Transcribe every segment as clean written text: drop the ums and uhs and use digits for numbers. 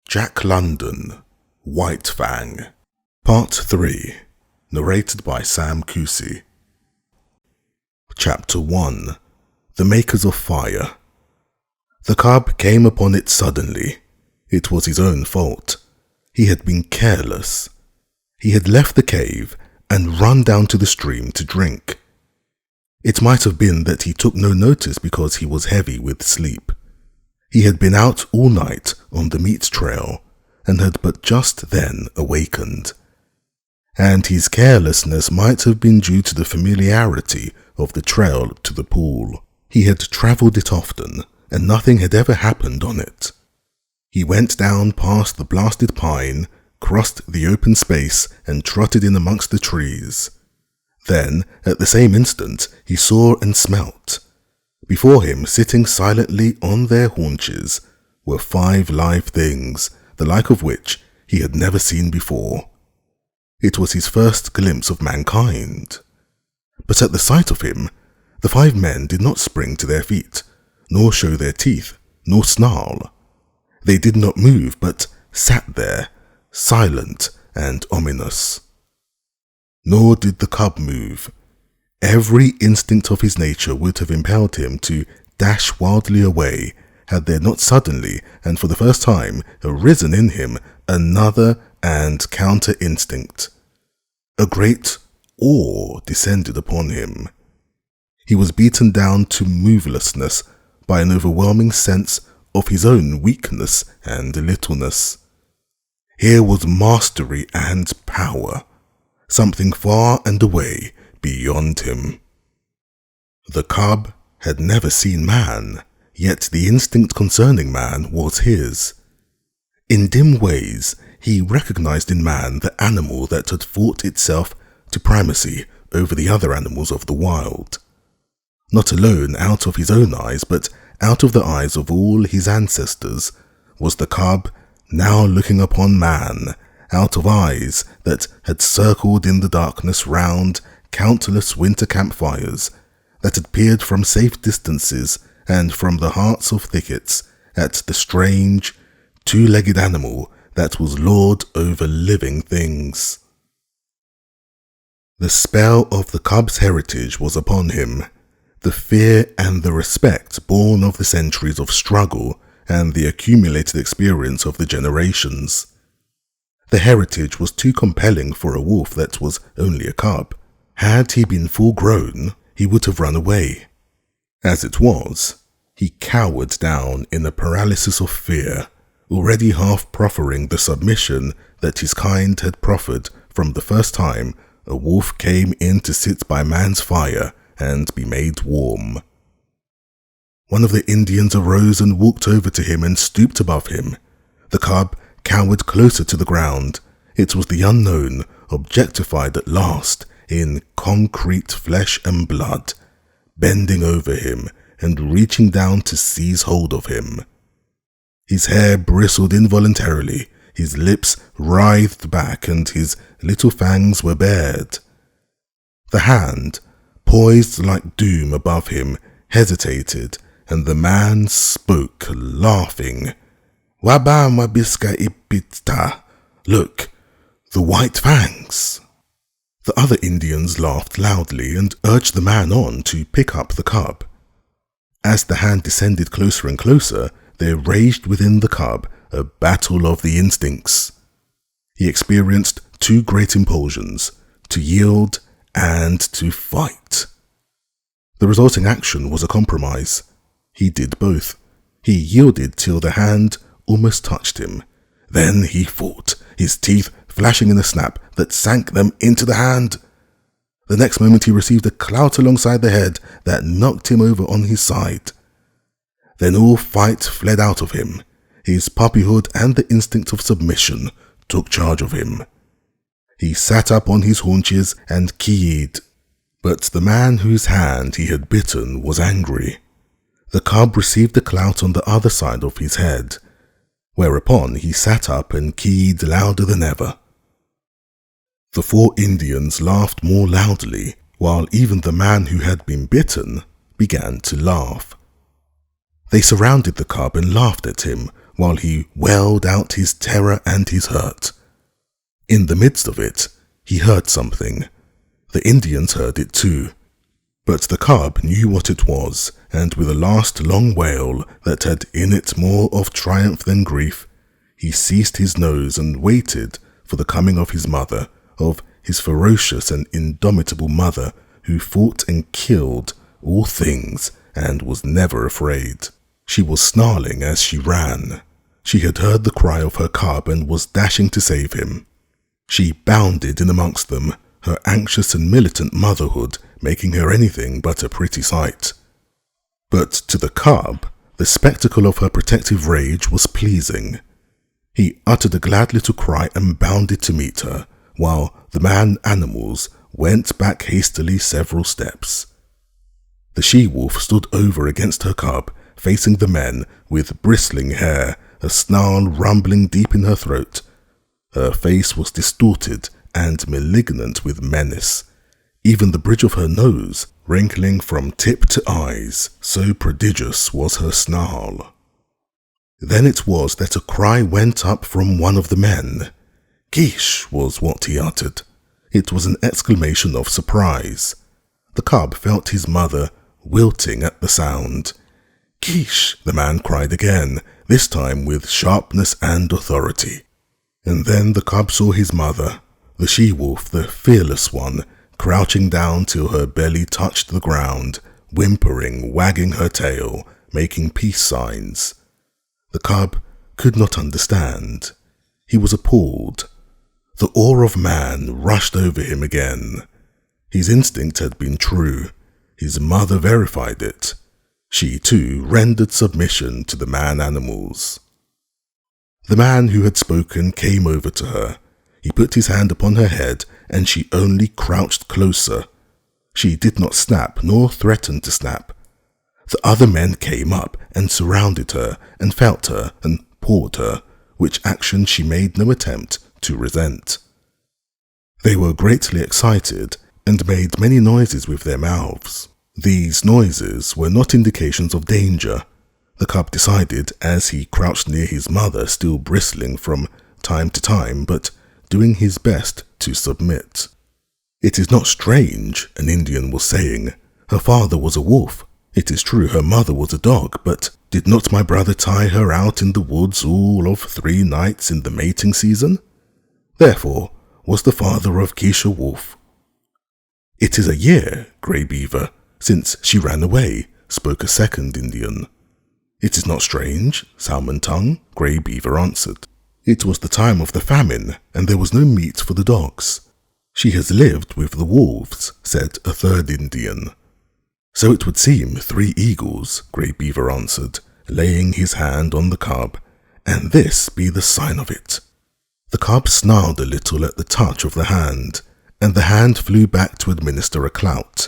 Jack London, White Fang, Part 3, narrated by Sam Kusi. Chapter 1, The Makers of Fire. The cub came upon it suddenly. It was his own fault. He had been careless. He had left the cave and run down to the stream to drink. It might have been that he took no notice because he was heavy with sleep. He had been out all night on the meat trail and had but just then awakened. And his carelessness might have been due to the familiarity of the trail to the pool. He had travelled it often, and nothing had ever happened on it. He went down past the blasted pine, crossed the open space, and trotted in amongst the trees. Then, at the same instant, he saw and smelt. Before him, sitting silently on their haunches, were 5 live things, the like of which he had never seen before. It was his first glimpse of mankind. But at the sight of him, the 5 men did not spring to their feet, nor show their teeth, nor snarl. They did not move, but sat there, silent and ominous. Nor did the cub move. Every instinct of his nature would have impelled him to dash wildly away, had there not suddenly, and for the first time, arisen in him another and counter-instinct. A great awe descended upon him. He was beaten down to movelessness by an overwhelming sense of his own weakness and littleness. Here was mastery and power, something far and away beyond him. The cub had never seen man, yet the instinct concerning man was his. In dim ways, he recognized in man the animal that had fought itself to primacy over the other animals of the wild. Not alone out of his own eyes, but out of the eyes of all his ancestors, was the cub now looking upon man, out of eyes that had circled in the darkness round countless winter campfires, that had peered from safe distances and from the hearts of thickets at the strange, 2-legged animal that was lord over living things. The spell of the cub's heritage was upon him, the fear and the respect born of the centuries of struggle and the accumulated experience of the generations. The heritage was too compelling for a wolf that was only a cub. Had he been full grown, he would have run away. As it was, he cowered down in a paralysis of fear, already half proffering the submission that his kind had proffered from the first time a wolf came in to sit by man's fire and be made warm. One of the Indians arose and walked over to him and stooped above him. The cub cowered closer to the ground. It was the unknown, objectified at last in concrete flesh and blood, bending over him and reaching down to seize hold of him. His hair bristled involuntarily, his lips writhed back, and his little fangs were bared. The hand, poised like doom above him, hesitated, and the man spoke, laughing. "Waba mabiska ipita. Look, the White Fangs." The other Indians laughed loudly and urged the man on to pick up the cub. As the hand descended closer and closer, there raged within the cub a battle of the instincts. He experienced 2 great impulsions, to yield and to fight. The resulting action was a compromise. He did both. He yielded till the hand almost touched him. Then he fought, his teeth flashing in a snap that sank them into the hand. The next moment he received a clout alongside the head that knocked him over on his side. Then all fight fled out of him. His puppyhood and the instinct of submission took charge of him. He sat up on his haunches and keyed, but the man whose hand he had bitten was angry. The cub received a clout on the other side of his head, whereupon he sat up and keyed louder than ever. The 4 Indians laughed more loudly, while even the man who had been bitten began to laugh. They surrounded the cub and laughed at him, while he wailed out his terror and his hurt. In the midst of it, he heard something. The Indians heard it too. But the cub knew what it was, and with a last long wail that had in it more of triumph than grief, he ceased his nose and waited for the coming of his mother, of his ferocious and indomitable mother, who fought and killed all things and was never afraid. She was snarling as she ran. She had heard the cry of her cub and was dashing to save him. She bounded in amongst them, her anxious and militant motherhood making her anything but a pretty sight. But to the cub, the spectacle of her protective rage was pleasing. He uttered a glad little cry and bounded to meet her, while the man-animals went back hastily several steps. The she-wolf stood over against her cub, facing the men, with bristling hair, a snarl rumbling deep in her throat. Her face was distorted and malignant with menace, even the bridge of her nose wrinkling from tip to eyes, so prodigious was her snarl. Then it was that a cry went up from one of the men. "Kish" was what he uttered. It was an exclamation of surprise. The cub felt his mother wilting at the sound. "Kish," the man cried again, this time with sharpness and authority. And then the cub saw his mother, the she-wolf, the fearless one, crouching down till her belly touched the ground, whimpering, wagging her tail, making peace signs. The cub could not understand. He was appalled. The awe of man rushed over him again. His instinct had been true. His mother verified it. She, too, rendered submission to the man-animals. The man who had spoken came over to her. He put his hand upon her head, and she only crouched closer. She did not snap, nor threaten to snap. The other men came up and surrounded her, and felt her, and pawed her, which action she made no attempt to resent. They were greatly excited, and made many noises with their mouths. These noises were not indications of danger, the cub decided as he crouched near his mother, still bristling from time to time, but doing his best to submit. "It is not strange," an Indian was saying. "Her father was a wolf. It is true her mother was a dog, but did not my brother tie her out in the woods all of 3 nights in the mating season? Therefore was the father of Kish a wolf." "It is a year, Grey Beaver, since she ran away," spoke a second Indian. "It is not strange, Salmon Tongue," Grey Beaver answered. "It was the time of the famine, and there was no meat for the dogs." "She has lived with the wolves," said a third Indian. "So it would seem 3 eagles," Grey Beaver answered, laying his hand on the cub, "and this be the sign of it." The cub snarled a little at the touch of the hand, and the hand flew back to administer a clout,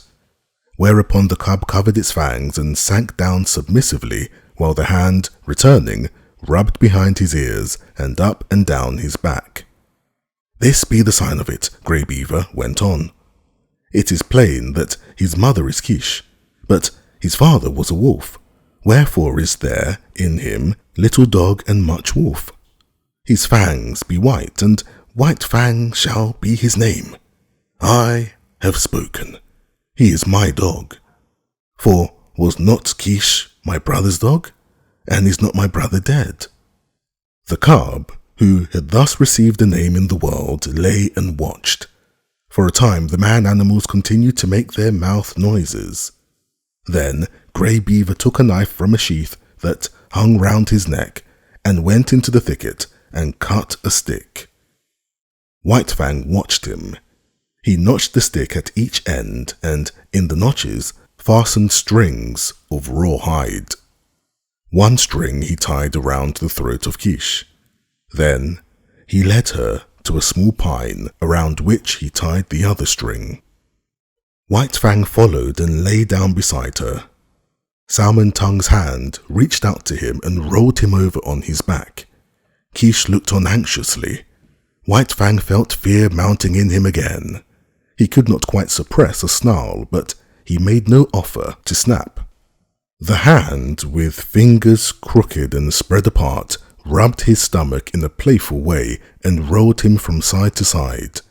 whereupon the cub covered its fangs and sank down submissively, while the hand, returning, rubbed behind his ears and up and down his back. "This be the sign of it," Grey Beaver went on. "It is plain that his mother is Kish, but his father was a wolf. Wherefore is there in him little dog and much wolf? His fangs be white, and White Fang shall be his name. I have spoken. He is my dog. For was not Kish my brother's dog? And is not my brother dead?" The cub, who had thus received a name in the world, lay and watched. For a time the man-animals continued to make their mouth noises. Then Grey Beaver took a knife from a sheath that hung round his neck, and went into the thicket and cut a stick. White Fang watched him. He notched the stick at each end, and in the notches fastened strings of raw hide. One string he tied around the throat of Kish. Then he led her to a small pine, around which he tied the other string. White Fang followed and lay down beside her. Salmon Tongue's hand reached out to him and rolled him over on his back. Kish looked on anxiously. White Fang felt fear mounting in him again. He could not quite suppress a snarl, but he made no offer to snap. The hand, with fingers crooked and spread apart, rubbed his stomach in a playful way and rolled him from side to side.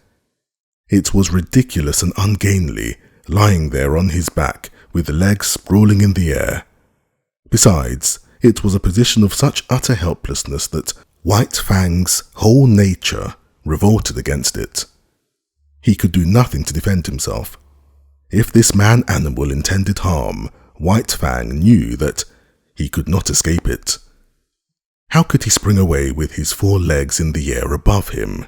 It was ridiculous and ungainly, lying there on his back with legs sprawling in the air. Besides, it was a position of such utter helplessness that White Fang's whole nature revolted against it. He could do nothing to defend himself. If this man-animal intended harm, White Fang knew that he could not escape it. How could he spring away with his 4 legs in the air above him?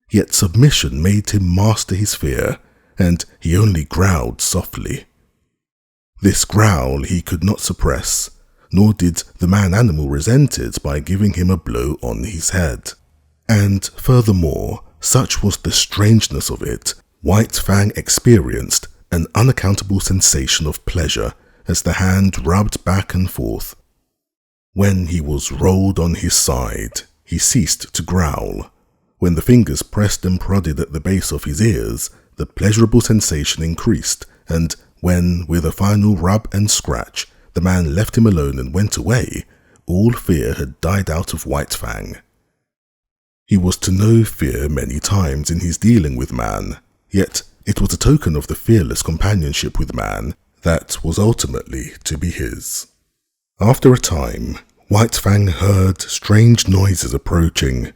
Yet submission made him master his fear, and he only growled softly. This growl he could not suppress, nor did the man-animal resent it by giving him a blow on his head. And furthermore, such was the strangeness of it, White Fang experienced an unaccountable sensation of pleasure as the hand rubbed back and forth. When he was rolled on his side, he ceased to growl. When the fingers pressed and prodded at the base of his ears, the pleasurable sensation increased, and when, with a final rub and scratch, the man left him alone and went away, all fear had died out of White Fang. He was to know fear many times in his dealing with man, yet it was a token of the fearless companionship with man that was ultimately to be his. After a time, White Fang heard strange noises approaching.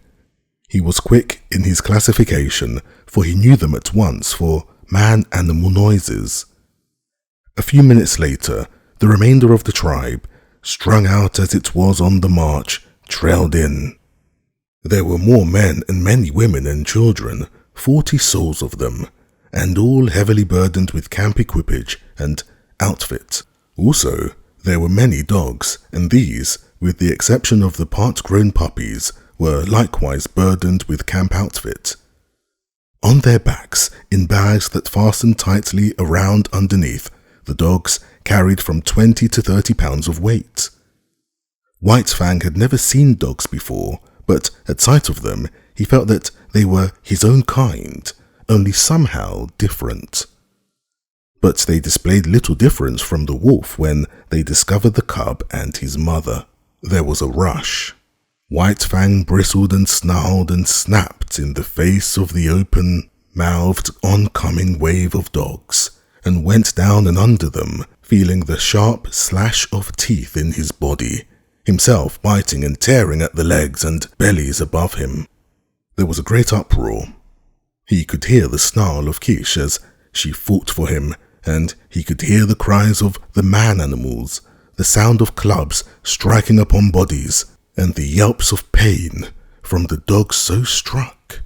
He was quick in his classification, for he knew them at once for man-animal noises. A few minutes later, the remainder of the tribe, strung out as it was on the march, trailed in. There were more men and many women and children, 40 souls of them, and all heavily burdened with camp equipage and outfit. Also, there were many dogs, and these, with the exception of the part-grown puppies, were likewise burdened with camp outfit. On their backs, in bags that fastened tightly around underneath, the dogs carried from 20 to 30 pounds of weight. White Fang had never seen dogs before, but at sight of them, he felt that they were his own kind, only somehow different. But they displayed little difference from the wolf when they discovered the cub and his mother. There was a rush. White Fang bristled and snarled and snapped in the face of the open-mouthed oncoming wave of dogs, and went down and under them, feeling the sharp slash of teeth in his body, himself biting and tearing at the legs and bellies above him. There was a great uproar. He could hear the snarl of Kish as she fought for him, and he could hear the cries of the man-animals, the sound of clubs striking upon bodies, and the yelps of pain from the dogs so struck.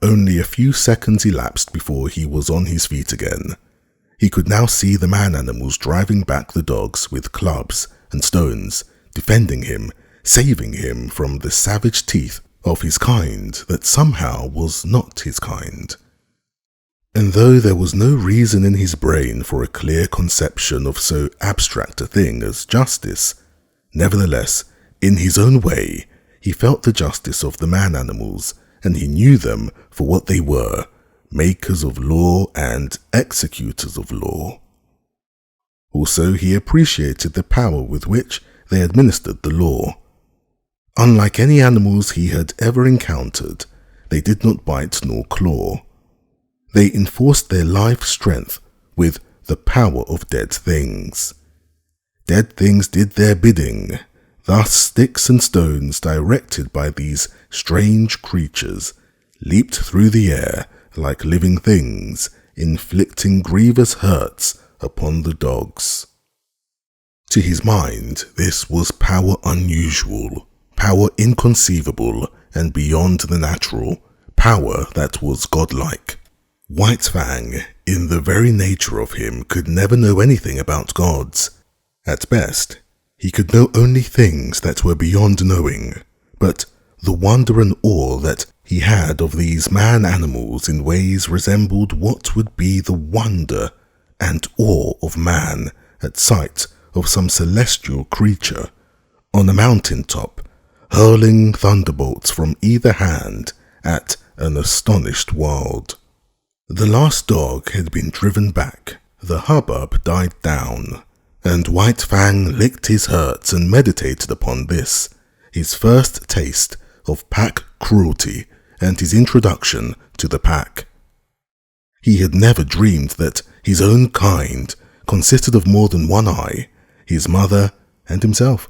Only a few seconds elapsed before he was on his feet again. He could now see the man-animals driving back the dogs with clubs and stones, defending him, saving him from the savage teeth of his kind that somehow was not his kind. And though there was no reason in his brain for a clear conception of so abstract a thing as justice, nevertheless, in his own way, he felt the justice of the man-animals, and he knew them for what they were, makers of law and executors of law. Also, he appreciated the power with which they administered the law. Unlike any animals he had ever encountered, they did not bite nor claw. They enforced their life strength with the power of dead things. Dead things did their bidding. Thus sticks and stones, directed by these strange creatures, leaped through the air like living things, inflicting grievous hurts upon the dogs. To his mind, this was power unusual, power inconceivable and beyond the natural, power that was godlike. White Fang, in the very nature of him, could never know anything about gods. At best, he could know only things that were beyond knowing, but the wonder and awe that he had of these man-animals in ways resembled what would be the wonder and awe of man at sight of some celestial creature on a mountain-top, hurling thunderbolts from either hand at an astonished world. The last dog had been driven back, the hubbub died down, and White Fang licked his hurts and meditated upon this, his first taste of pack cruelty and his introduction to the pack. He had never dreamed that his own kind consisted of more than one eye, his mother and himself.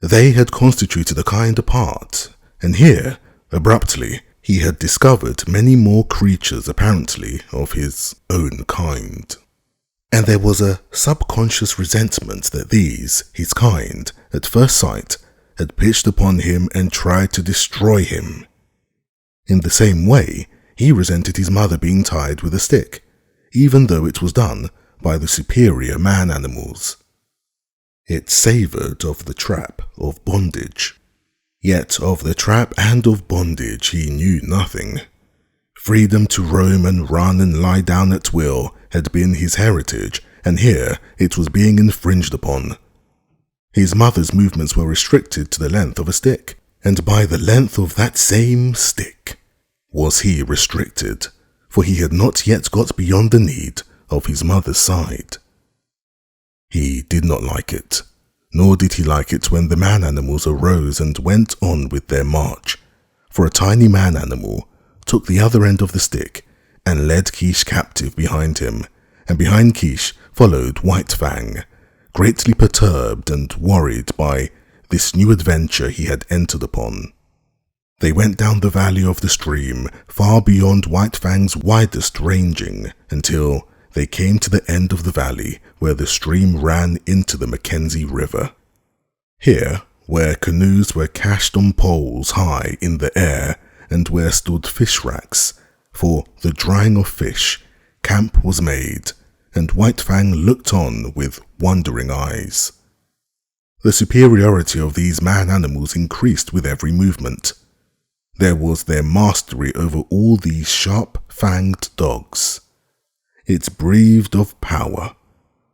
They had constituted a kind apart, and here, abruptly, he had discovered many more creatures apparently of his own kind. And there was a subconscious resentment that these, his kind, at first sight, had pitched upon him and tried to destroy him. In the same way, he resented his mother being tied with a stick, even though it was done by the superior man-animals. It savoured of the trap of bondage. Yet of the trap and of bondage he knew nothing. Freedom to roam and run and lie down at will had been his heritage, and here it was being infringed upon. His mother's movements were restricted to the length of a stick, and by the length of that same stick was he restricted, for he had not yet got beyond the need of his mother's side. He did not like it, nor did he like it when the man-animals arose and went on with their march, for a tiny man-animal took the other end of the stick and led Quiche captive behind him, and behind Quiche followed White Fang, greatly perturbed and worried by this new adventure he had entered upon. They went down the valley of the stream, far beyond White Fang's widest ranging, until they came to the end of the valley where the stream ran into the Mackenzie River. Here, where canoes were cached on poles high in the air, and where stood fish racks for the drying of fish, camp was made, and White Fang looked on with wondering eyes. The superiority of these man-animals increased with every movement. There was their mastery over all these sharp-fanged dogs. It breathed of power,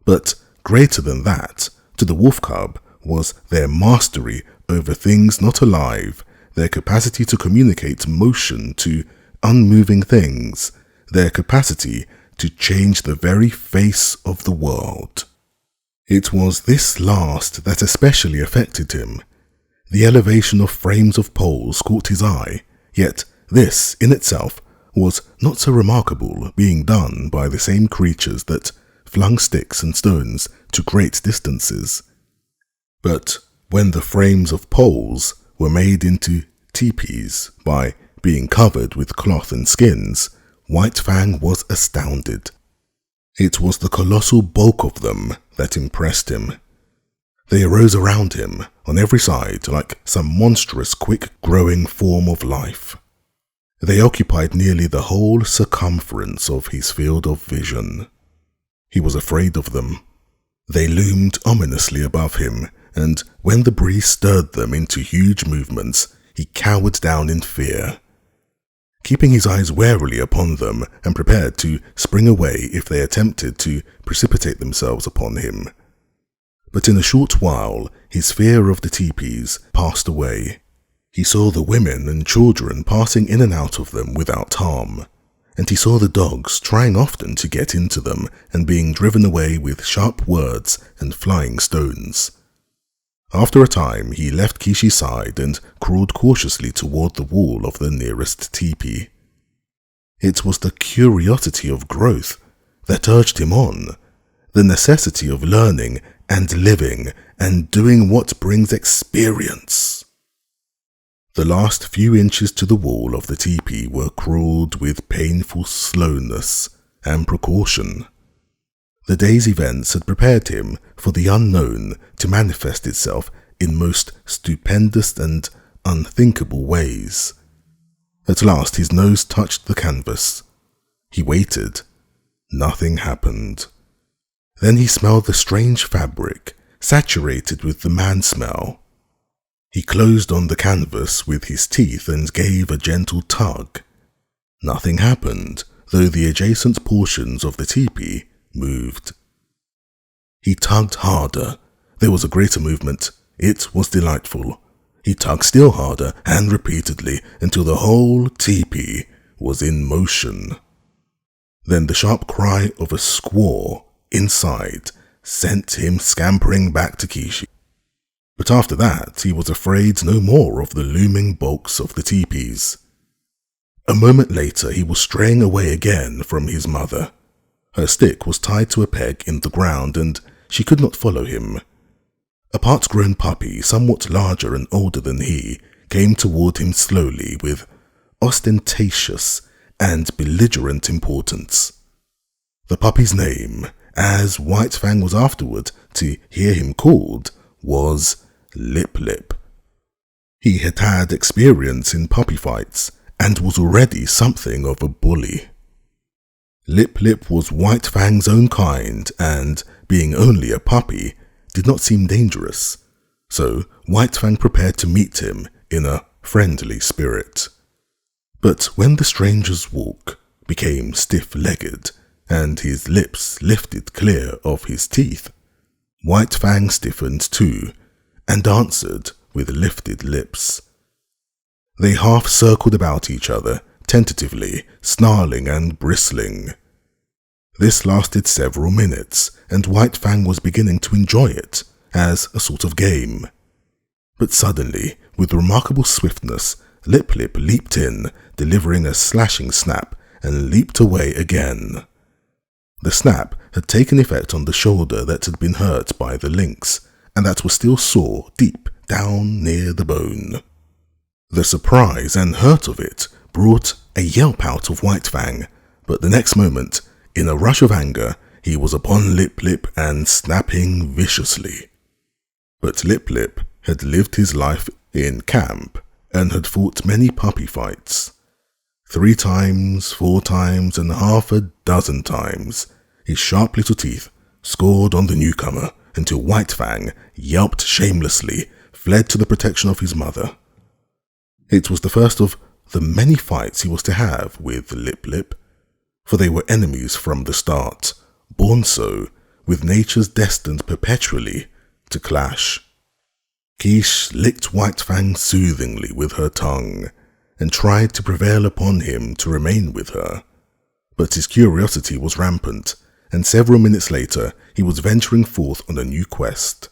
but greater than that, to the wolf cub, was their mastery over things not alive, their capacity to communicate motion to unmoving things, their capacity to change the very face of the world. It was this last that especially affected him. The elevation of frames of poles caught his eye, yet this, in itself, was not so remarkable, being done by the same creatures that flung sticks and stones to great distances. But when the frames of poles were made into teepees by being covered with cloth and skins, White Fang was astounded. It was the colossal bulk of them that impressed him. They arose around him on every side like some monstrous quick-growing form of life. They occupied nearly the whole circumference of his field of vision. He was afraid of them. They loomed ominously above him, and when the breeze stirred them into huge movements, he cowered down in fear, keeping his eyes warily upon them and prepared to spring away if they attempted to precipitate themselves upon him. But in a short while, his fear of the teepees passed away. He saw the women and children passing in and out of them without harm, and he saw the dogs trying often to get into them and being driven away with sharp words and flying stones. After a time, he left Quiche's side and crawled cautiously toward the wall of the nearest teepee. It was the curiosity of growth that urged him on, the necessity of learning and living and doing what brings experience. The last few inches to the wall of the teepee were crawled with painful slowness and precaution. The day's events had prepared him for the unknown to manifest itself in most stupendous and unthinkable ways. At last his nose touched the canvas. He waited. Nothing happened. Then he smelled the strange fabric, saturated with the man-smell. He closed on the canvas with his teeth and gave a gentle tug. Nothing happened, though the adjacent portions of the teepee moved. He tugged harder. There was a greater movement. It was delightful. He tugged still harder and repeatedly until the whole teepee was in motion. Then the sharp cry of a squaw inside sent him scampering back to Quiche. But after that, he was afraid no more of the looming bulks of the teepees. A moment later, he was straying away again from his mother. Her stick was tied to a peg in the ground, and she could not follow him. A part-grown puppy, somewhat larger and older than he, came toward him slowly with ostentatious and belligerent importance. The puppy's name, as White Fang was afterward to hear him called, was Lip Lip. He had had experience in puppy fights and was already something of a bully. Lip Lip was White Fang's own kind and, being only a puppy, did not seem dangerous, so White Fang prepared to meet him in a friendly spirit. But when the stranger's walk became stiff-legged and his lips lifted clear of his teeth, White Fang stiffened too and answered with lifted lips. They half-circled about each other, tentatively, snarling and bristling. This lasted several minutes, and White Fang was beginning to enjoy it as a sort of game. But suddenly, with remarkable swiftness, Lip Lip leaped in, delivering a slashing snap, and leaped away again. The snap had taken effect on the shoulder that had been hurt by the lynx, and that was still sore deep down near the bone. The surprise and hurt of it brought a yelp out of White Fang, but the next moment, in a rush of anger, he was upon Lip Lip and snapping viciously. But Lip Lip had lived his life in camp and had fought many puppy fights. 3 times, 4 times, and half a dozen times, his sharp little teeth scored on the newcomer until White Fang yelped shamelessly, fled to the protection of his mother. It was the first of the many fights he was to have with Lip Lip, for they were enemies from the start, born so, with natures destined perpetually to clash. Quiche licked White Fang soothingly with her tongue, and tried to prevail upon him to remain with her. But his curiosity was rampant, and several minutes later he was venturing forth on a new quest.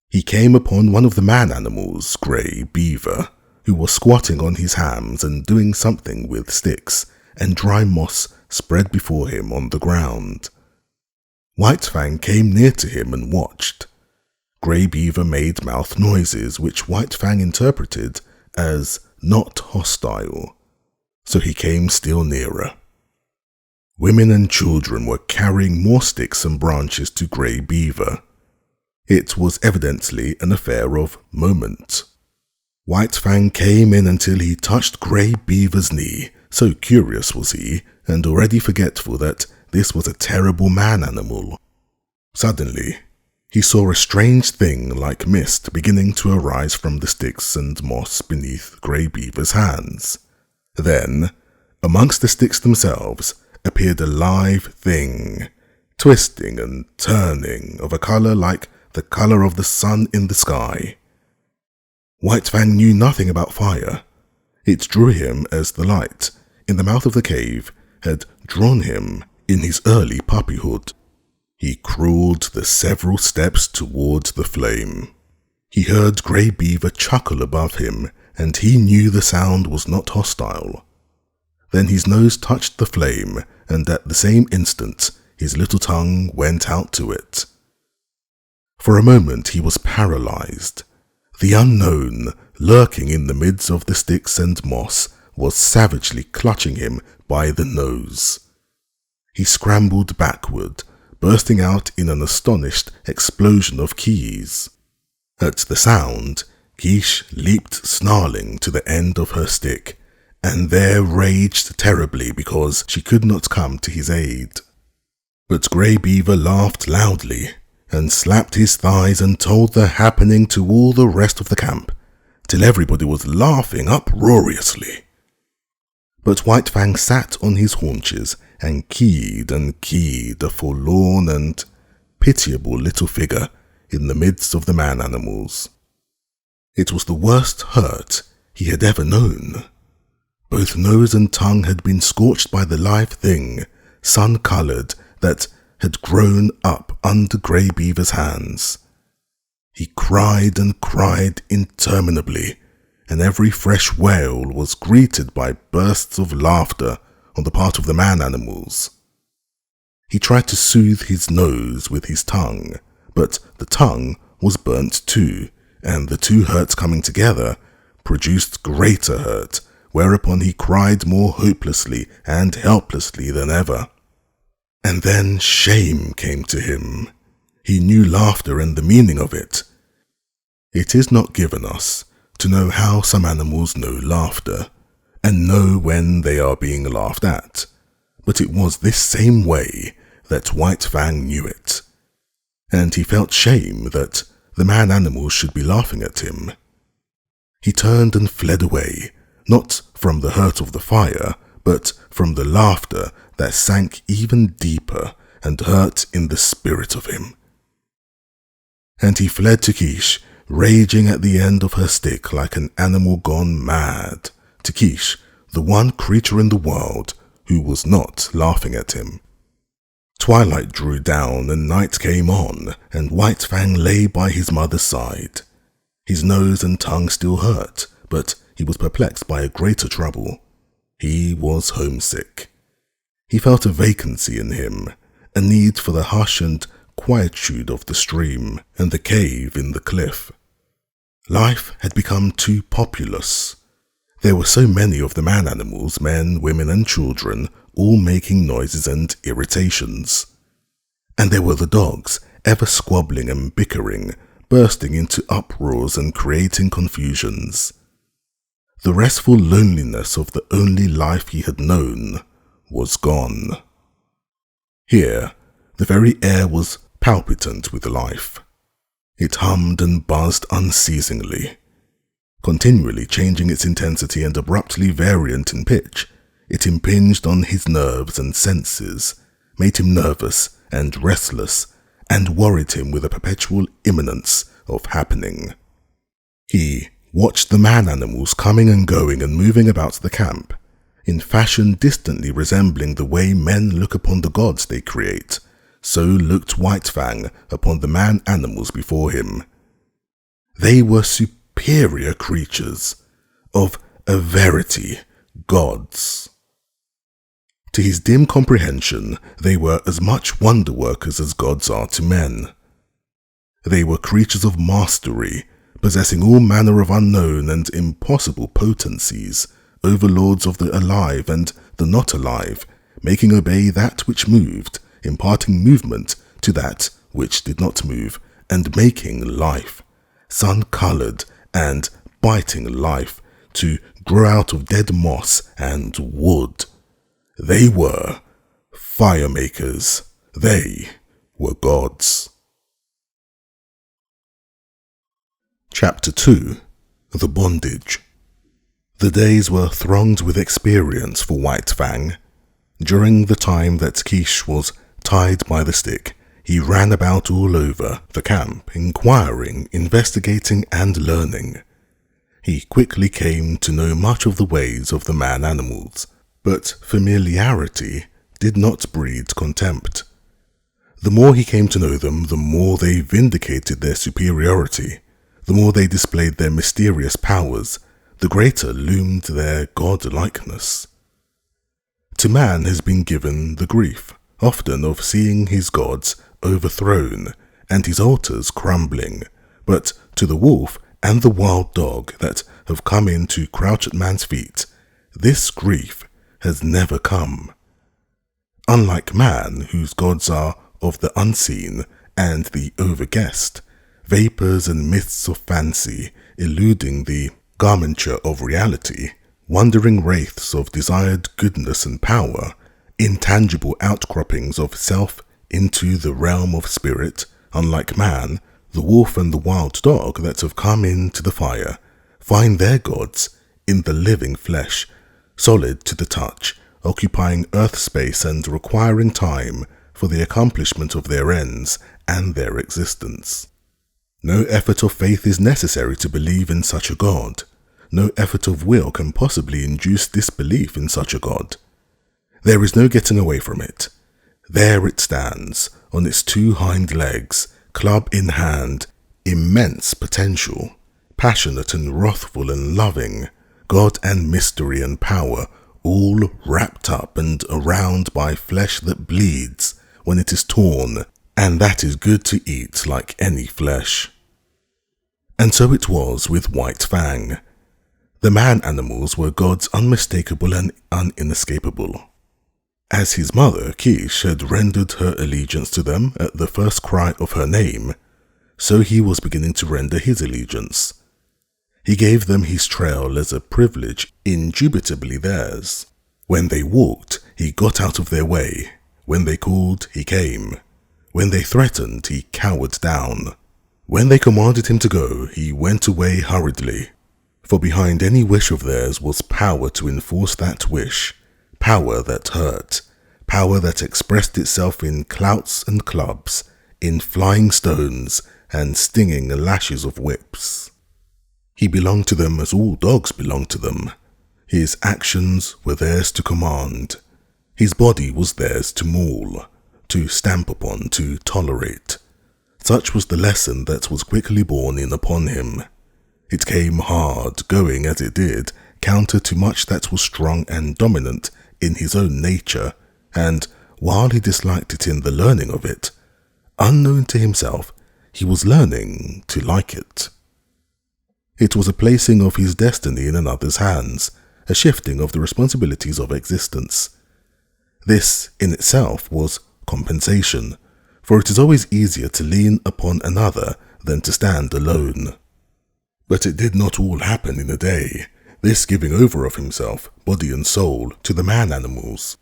He came upon one of the man-animals, Grey Beaver, who was squatting on his hams and doing something with sticks and dry moss spread before him on the ground. White Fang came near to him and watched. Grey Beaver made mouth noises which White Fang interpreted as not hostile, so he came still nearer. Women and children were carrying more sticks and branches to Grey Beaver. It was evidently an affair of moment. White Fang came in until he touched Grey Beaver's knee, so curious was he, and already forgetful that this was a terrible man-animal. Suddenly, he saw a strange thing like mist beginning to arise from the sticks and moss beneath Grey Beaver's hands. Then, amongst the sticks themselves, appeared a live thing, twisting and turning, of a colour like the colour of the sun in the sky. White Fang knew nothing about fire. It drew him as the light, in the mouth of the cave, had drawn him in his early puppyhood. He crawled the several steps toward the flame. He heard Grey Beaver chuckle above him, and he knew the sound was not hostile. Then his nose touched the flame, and at the same instant his little tongue went out to it. For a moment he was paralyzed. The unknown, lurking in the midst of the sticks and moss, was savagely clutching him by the nose. He scrambled backward, bursting out in an astonished explosion of keys. At the sound, Quiche leaped snarling to the end of her stick, and there raged terribly because she could not come to his aid. But Grey Beaver laughed loudly, and slapped his thighs and told the happening to all the rest of the camp, till everybody was laughing uproariously. But White Fang sat on his haunches and keyed, a forlorn and pitiable little figure in the midst of the man-animals. It was the worst hurt he had ever known. Both nose and tongue had been scorched by the live thing, sun-coloured, that had grown up under Grey Beaver's hands. He cried and cried interminably, and every fresh wail was greeted by bursts of laughter on the part of the man-animals. He tried to soothe his nose with his tongue, but the tongue was burnt too, and the two hurts coming together produced greater hurt, whereupon he cried more hopelessly and helplessly than ever. And then shame came to him. He knew laughter and the meaning of it. It is not given us to know how some animals know laughter, and know when they are being laughed at, but it was this same way that White Fang knew it, and he felt shame that the man-animals should be laughing at him. He turned and fled away, not from the hurt of the fire, but from the laughter that sank even deeper and hurt in the spirit of him. And he fled to Kish, raging at the end of her stick like an animal gone mad, to Kish, the one creature in the world who was not laughing at him. Twilight drew down and night came on, and White Fang lay by his mother's side. His nose and tongue still hurt, but he was perplexed by a greater trouble. He was homesick. He felt a vacancy in him, a need for the hush and quietude of the stream and the cave in the cliff. Life had become too populous. There were so many of the man-animals, men, women and children, all making noises and irritations. And there were the dogs, ever squabbling and bickering, bursting into uproars and creating confusions. The restful loneliness of the only life he had known was gone. Here, the very air was palpitant with life. It hummed and buzzed unceasingly, continually changing its intensity and abruptly variant in pitch. It impinged on his nerves and senses, made him nervous and restless, and worried him with a perpetual imminence of happening. He watched the man-animals coming and going and moving about the camp, in fashion distantly resembling the way men look upon the gods they create. So looked White Fang upon the man-animals before him. They were superior creatures, of a verity gods. To his dim comprehension, they were as much wonder-workers as gods are to men. They were creatures of mastery, possessing all manner of unknown and impossible potencies, overlords of the alive and the not alive, making obey that which moved, imparting movement to that which did not move, and making life, sun-coloured and biting life, to grow out of dead moss and wood. They were fire makers. They were gods. Chapter 2. The Bondage. The days were thronged with experience for White Fang. During the time that Kish was tied by the stick, he ran about all over the camp, inquiring, investigating, and learning. He quickly came to know much of the ways of the man-animals, but familiarity did not breed contempt. The more he came to know them, the more they vindicated their superiority, the more they displayed their mysterious powers, the greater loomed their god-likeness. To man has been given the grief, often of seeing his gods overthrown and his altars crumbling, but to the wolf and the wild dog that have come in to crouch at man's feet, this grief has never come. Unlike man, whose gods are of the unseen and the overguessed, vapors and myths of fancy eluding the garmenture of reality, wandering wraiths of desired goodness and power, intangible outcroppings of self into the realm of spirit, unlike man, the wolf and the wild dog that have come into the fire, find their gods in the living flesh, solid to the touch, occupying earth space and requiring time for the accomplishment of their ends and their existence. No effort of faith is necessary to believe in such a god. No effort of will can possibly induce disbelief in such a god. There is no getting away from it. There it stands, on its two hind legs, club in hand, immense potential, passionate and wrathful and loving, God and mystery and power, all wrapped up and around by flesh that bleeds when it is torn, and that is good to eat like any flesh. And so it was with White Fang. The man-animals were God's unmistakable and uninescapable. As his mother, Kish, had rendered her allegiance to them at the first cry of her name, so he was beginning to render his allegiance. He gave them his trail as a privilege indubitably theirs. When they walked, he got out of their way. When they called, he came. When they threatened, he cowered down. When they commanded him to go, he went away hurriedly. For behind any wish of theirs was power to enforce that wish, power that hurt, power that expressed itself in clouts and clubs, in flying stones and stinging lashes of whips. He belonged to them as all dogs belong to them. His actions were theirs to command. His body was theirs to maul, to stamp upon, to tolerate. Such was the lesson that was quickly borne in upon him. It came hard, going as it did, counter to much that was strong and dominant in his own nature, and while he disliked it in the learning of it, unknown to himself, he was learning to like it. It was a placing of his destiny in another's hands, a shifting of the responsibilities of existence. This, in itself, was compensation, for it is always easier to lean upon another than to stand alone. But it did not all happen in a day, this giving over of himself, body and soul, to the man-animals.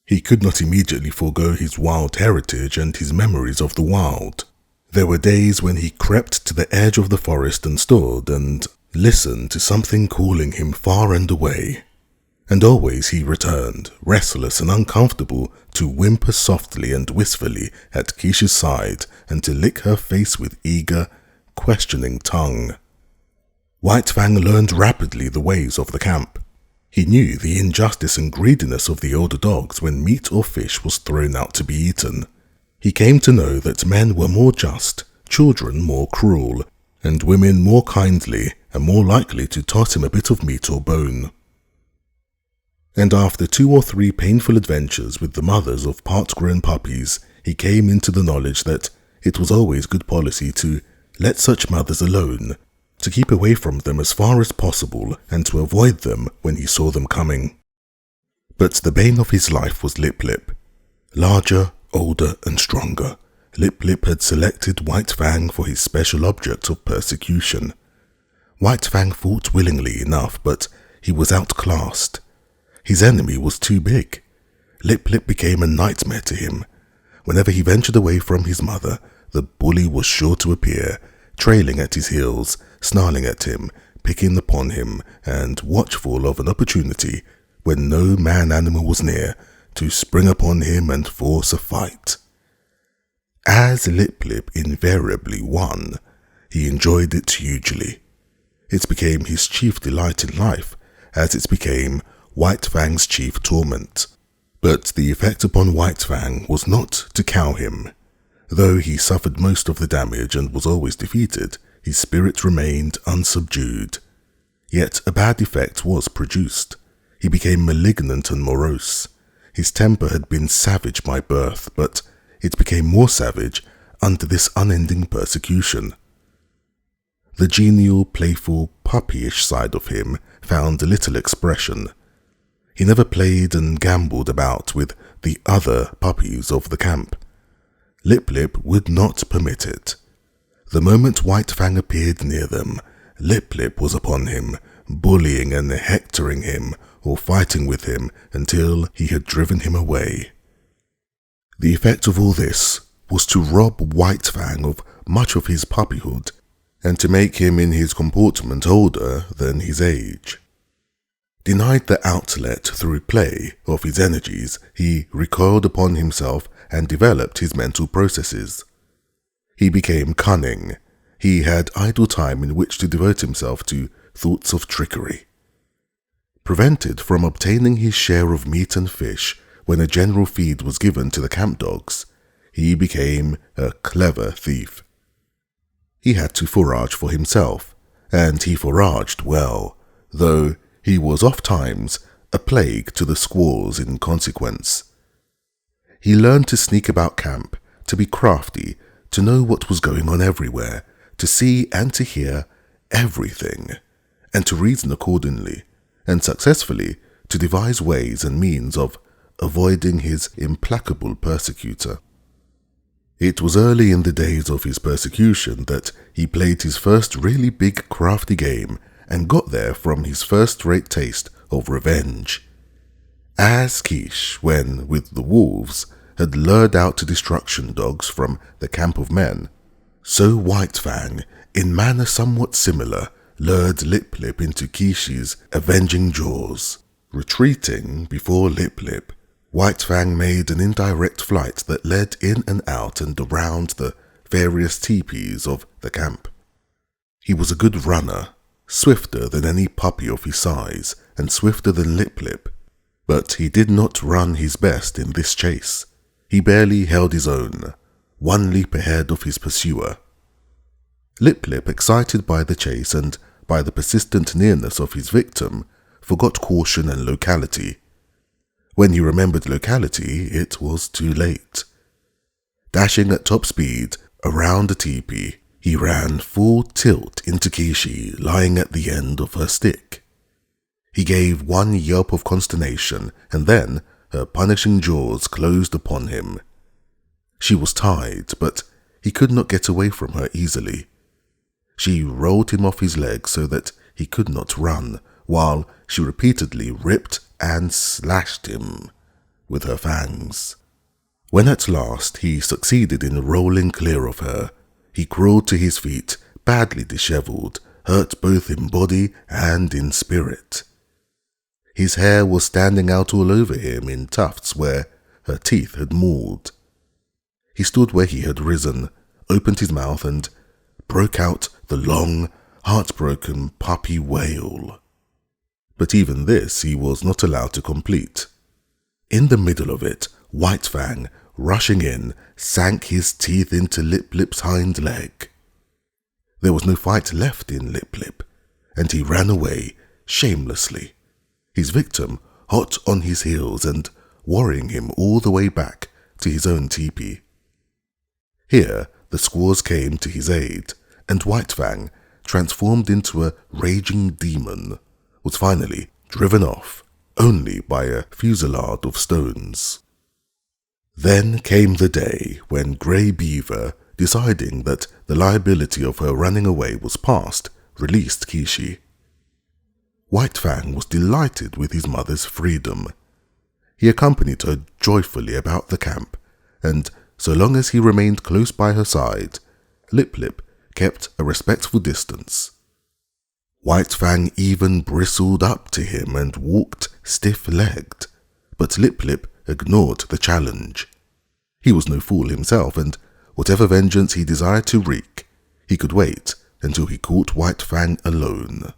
He could not immediately forego his wild heritage and his memories of the wild. There were days when he crept to the edge of the forest and stood and listened to something calling him far and away. And always he returned, restless and uncomfortable, to whimper softly and wistfully at Kish's side and to lick her face with eager, questioning tongue. White Fang learned rapidly the ways of the camp. He knew the injustice and greediness of the older dogs when meat or fish was thrown out to be eaten. He came to know that men were more just, children more cruel, and women more kindly and more likely to toss him a bit of meat or bone. And after 2 or 3 painful adventures with the mothers of part-grown puppies, he came into the knowledge that it was always good policy to let such mothers alone, to keep away from them as far as possible and to avoid them when he saw them coming. But the bane of his life was Lip Lip. Larger, older and stronger, Lip Lip had selected White Fang for his special object of persecution. White Fang fought willingly enough, but he was outclassed. His enemy was too big. Lip Lip became a nightmare to him. Whenever he ventured away from his mother, the bully was sure to appear, trailing at his heels, snarling at him, picking upon him, and watchful of an opportunity, when no man-animal was near, to spring upon him and force a fight. As Lip Lip invariably won, he enjoyed it hugely. It became his chief delight in life, as it became White Fang's chief torment. But the effect upon White Fang was not to cow him. Though he suffered most of the damage and was always defeated, his spirit remained unsubdued. Yet a bad effect was produced. He became malignant and morose. His temper had been savage by birth, but it became more savage under this unending persecution. The genial, playful, puppyish side of him found little expression. He never played and gambled about with the other puppies of the camp. Lip Lip would not permit it. The moment White Fang appeared near them, Lip Lip was upon him, bullying and hectoring him, or fighting with him until he had driven him away. The effect of all this was to rob White Fang of much of his puppyhood, and to make him in his comportment older than his age. Denied the outlet through play of his energies, he recoiled upon himself and developed his mental processes. He became cunning. He had idle time in which to devote himself to thoughts of trickery. Prevented from obtaining his share of meat and fish when a general feed was given to the camp dogs, he became a clever thief. he had to forage for himself, and he foraged well, though he was oft-times a plague to the squaws in consequence. He learned to sneak about camp, to be crafty, to know what was going on everywhere, to see and to hear everything, and to reason accordingly, and successfully to devise ways and means of avoiding his implacable persecutor. It was early in the days of his persecution that he played his first really big crafty game and got there from his first-rate taste of revenge. As Kish, when with the wolves, had lured out to destruction dogs from the camp of men, so White Fang, in manner somewhat similar, lured Lip Lip into Kish's avenging jaws. Retreating before Lip Lip, White Fang made an indirect flight that led in and out and around the various teepees of the camp. He was a good runner, swifter than any puppy of his size, and swifter than Lip Lip, but he did not run his best in this chase. He barely held his own, one leap ahead of his pursuer. Lip Lip, excited by the chase and by the persistent nearness of his victim, forgot caution and locality. When he remembered locality, it was too late. Dashing at top speed around the teepee, he ran full tilt into Kishi lying at the end of her stick. He gave one yelp of consternation, and then her punishing jaws closed upon him. She was tied, but he could not get away from her easily. She rolled him off his legs so that he could not run, while she repeatedly ripped and slashed him with her fangs. When at last he succeeded in rolling clear of her, he crawled to his feet, badly dishevelled, hurt both in body and in spirit. His hair was standing out all over him in tufts where her teeth had mauled. He stood where he had risen, opened his mouth, and broke out the long, heartbroken puppy wail. But even this he was not allowed to complete. In the middle of it, White Fang, rushing in, sank his teeth into Lip Lip's hind leg. There was no fight left in Lip Lip, and he ran away shamelessly, his victim hot on his heels and worrying him all the way back to his own teepee. Here the squaws came to his aid, and White Fang, transformed into a raging demon, was finally driven off only by a fusillade of stones. Then came the day when Grey Beaver, deciding that the liability of her running away was past, released Kishi. White Fang was delighted with his mother's freedom. He accompanied her joyfully about the camp, and so long as he remained close by her side, Lip Lip kept a respectful distance. White Fang even bristled up to him and walked stiff-legged, but Lip Lip ignored the challenge. He was no fool himself, and whatever vengeance he desired to wreak, he could wait until he caught White Fang alone.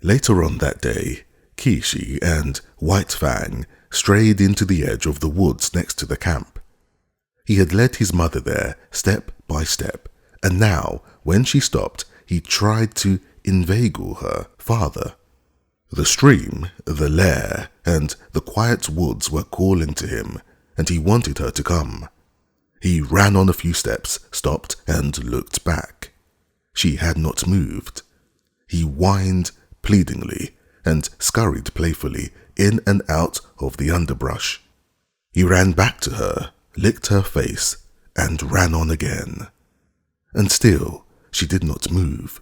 Later on that day, Kishi and White Fang strayed into the edge of the woods next to the camp. He had led his mother there step by step, and now, when she stopped, he tried to inveigle her farther. The stream, the lair, and the quiet woods were calling to him, and he wanted her to come. He ran on a few steps, stopped, and looked back. She had not moved. He whined pleadingly and scurried playfully in and out of the underbrush. He ran back to her, licked her face, and ran on again. And still she did not move.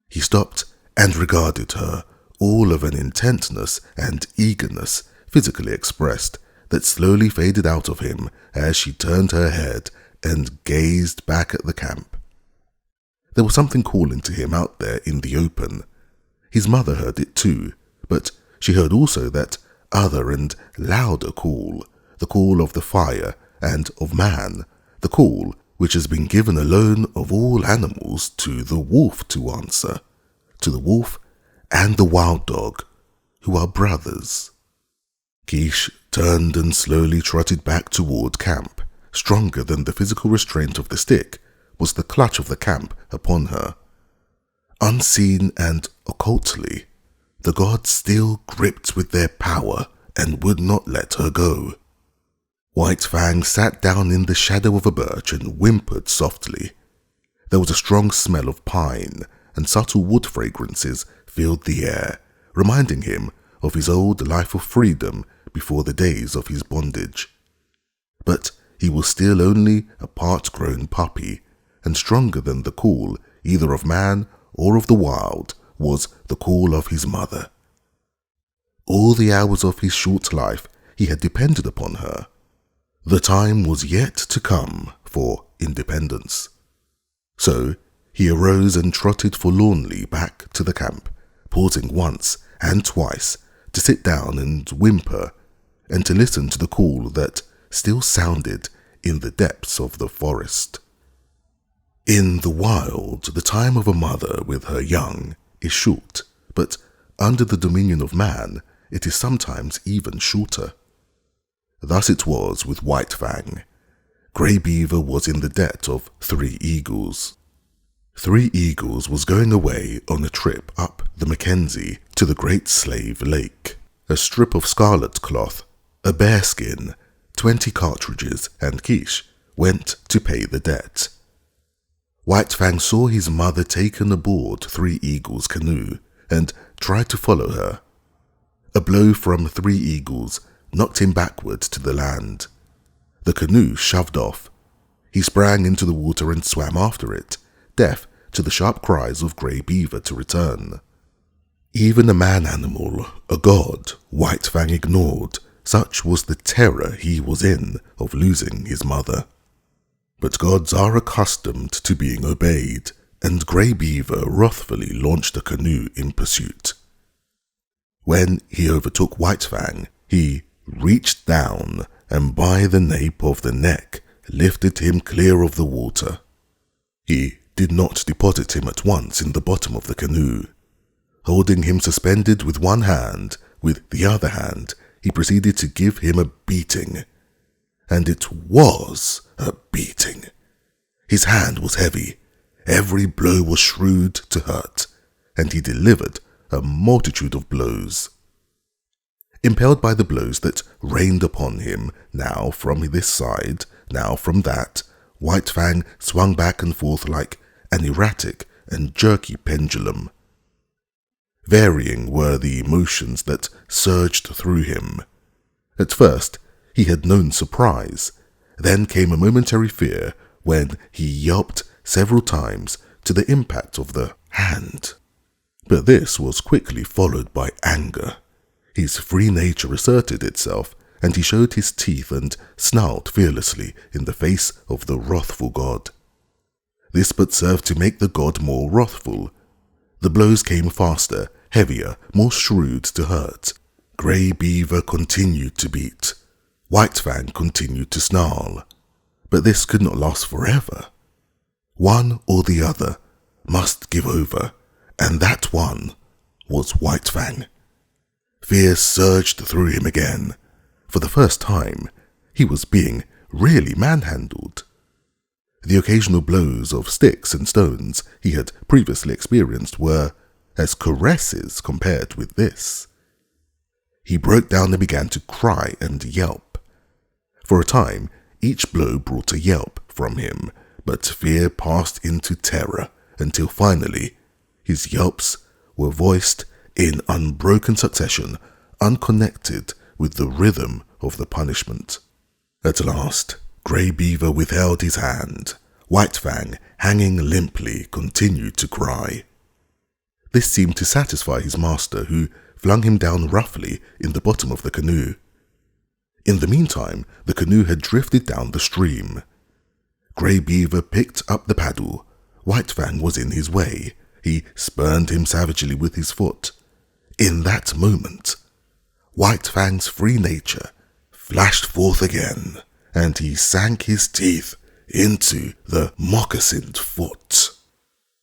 He stopped and regarded her, all of an intentness and eagerness physically expressed that slowly faded out of him as she turned her head and gazed back at the camp. There was something calling to him out there in the open. His mother heard it too, but she heard also that other and louder call, the call of the fire and of man, the call which has been given alone of all animals to the wolf to answer, to the wolf and the wild dog, who are brothers. Kish turned and slowly trotted back toward camp, stronger than the physical restraint of the stick was the clutch of the camp upon her. Unseen and occultly, the gods still gripped with their power and would not let her go. White Fang sat down in the shadow of a birch and whimpered softly. There was a strong smell of pine, and subtle wood fragrances filled the air, reminding him of his old life of freedom before the days of his bondage. But he was still only a part-grown puppy, and stronger than the call either of man or of the wild was the call of his mother. All the hours of his short life he had depended upon her. The time was yet to come for independence. So he arose and trotted forlornly back to the camp, pausing once and twice to sit down and whimper, and to listen to the call that still sounded in the depths of the forest. In the wild, the time of a mother with her young is short, but under the dominion of man, it is sometimes even shorter. Thus it was with White Fang. Grey Beaver was in the debt of 3 eagles. 3 Eagles was going away on a trip up the Mackenzie to the Great Slave Lake. A strip of scarlet cloth, a bearskin, 20 cartridges, and quiche went to pay the debt. White Fang saw his mother taken aboard 3 Eagles' canoe and tried to follow her. A blow from 3 Eagles knocked him backwards to the land. The canoe shoved off. He sprang into the water and swam after it, deaf to the sharp cries of Grey Beaver to return. Even a man-animal, a god, White Fang ignored. Such was the terror he was in of losing his mother. But gods are accustomed to being obeyed, and Grey Beaver wrathfully launched a canoe in pursuit. When he overtook White Fang, he reached down and by the nape of the neck lifted him clear of the water. He did not deposit him at once in the bottom of the canoe. Holding him suspended with one hand, with the other hand, he proceeded to give him a beating. And it was a beating. His hand was heavy, every blow was shrewd to hurt, and he delivered a multitude of blows. Impelled by the blows that rained upon him, now from this side, now from that, White Fang swung back and forth like an erratic and jerky pendulum. Varying were the emotions that surged through him. At first, he had known surprise. Then came a momentary fear when he yelped several times to the impact of the hand. But this was quickly followed by anger. His free nature asserted itself, and he showed his teeth and snarled fearlessly in the face of the wrathful god. This but served to make the god more wrathful. The blows came faster, heavier, more shrewd to hurt. Grey Beaver continued to beat. White Fang continued to snarl. But this could not last forever. One or the other must give over, and that one was White Fang. Fear surged through him again. For the first time, he was being really manhandled. The occasional blows of sticks and stones he had previously experienced were as caresses compared with this. He broke down and began to cry and yelp. For a time, each blow brought a yelp from him, but fear passed into terror until finally his yelps were voiced in unbroken succession, unconnected with the rhythm of the punishment. At last, Grey Beaver withheld his hand. White Fang, hanging limply, continued to cry. This seemed to satisfy his master, who flung him down roughly in the bottom of the canoe. In the meantime, the canoe had drifted down the stream. Grey Beaver picked up the paddle. White Fang was in his way. He spurned him savagely with his foot. In that moment, White Fang's free nature flashed forth again, and he sank his teeth into the moccasined foot.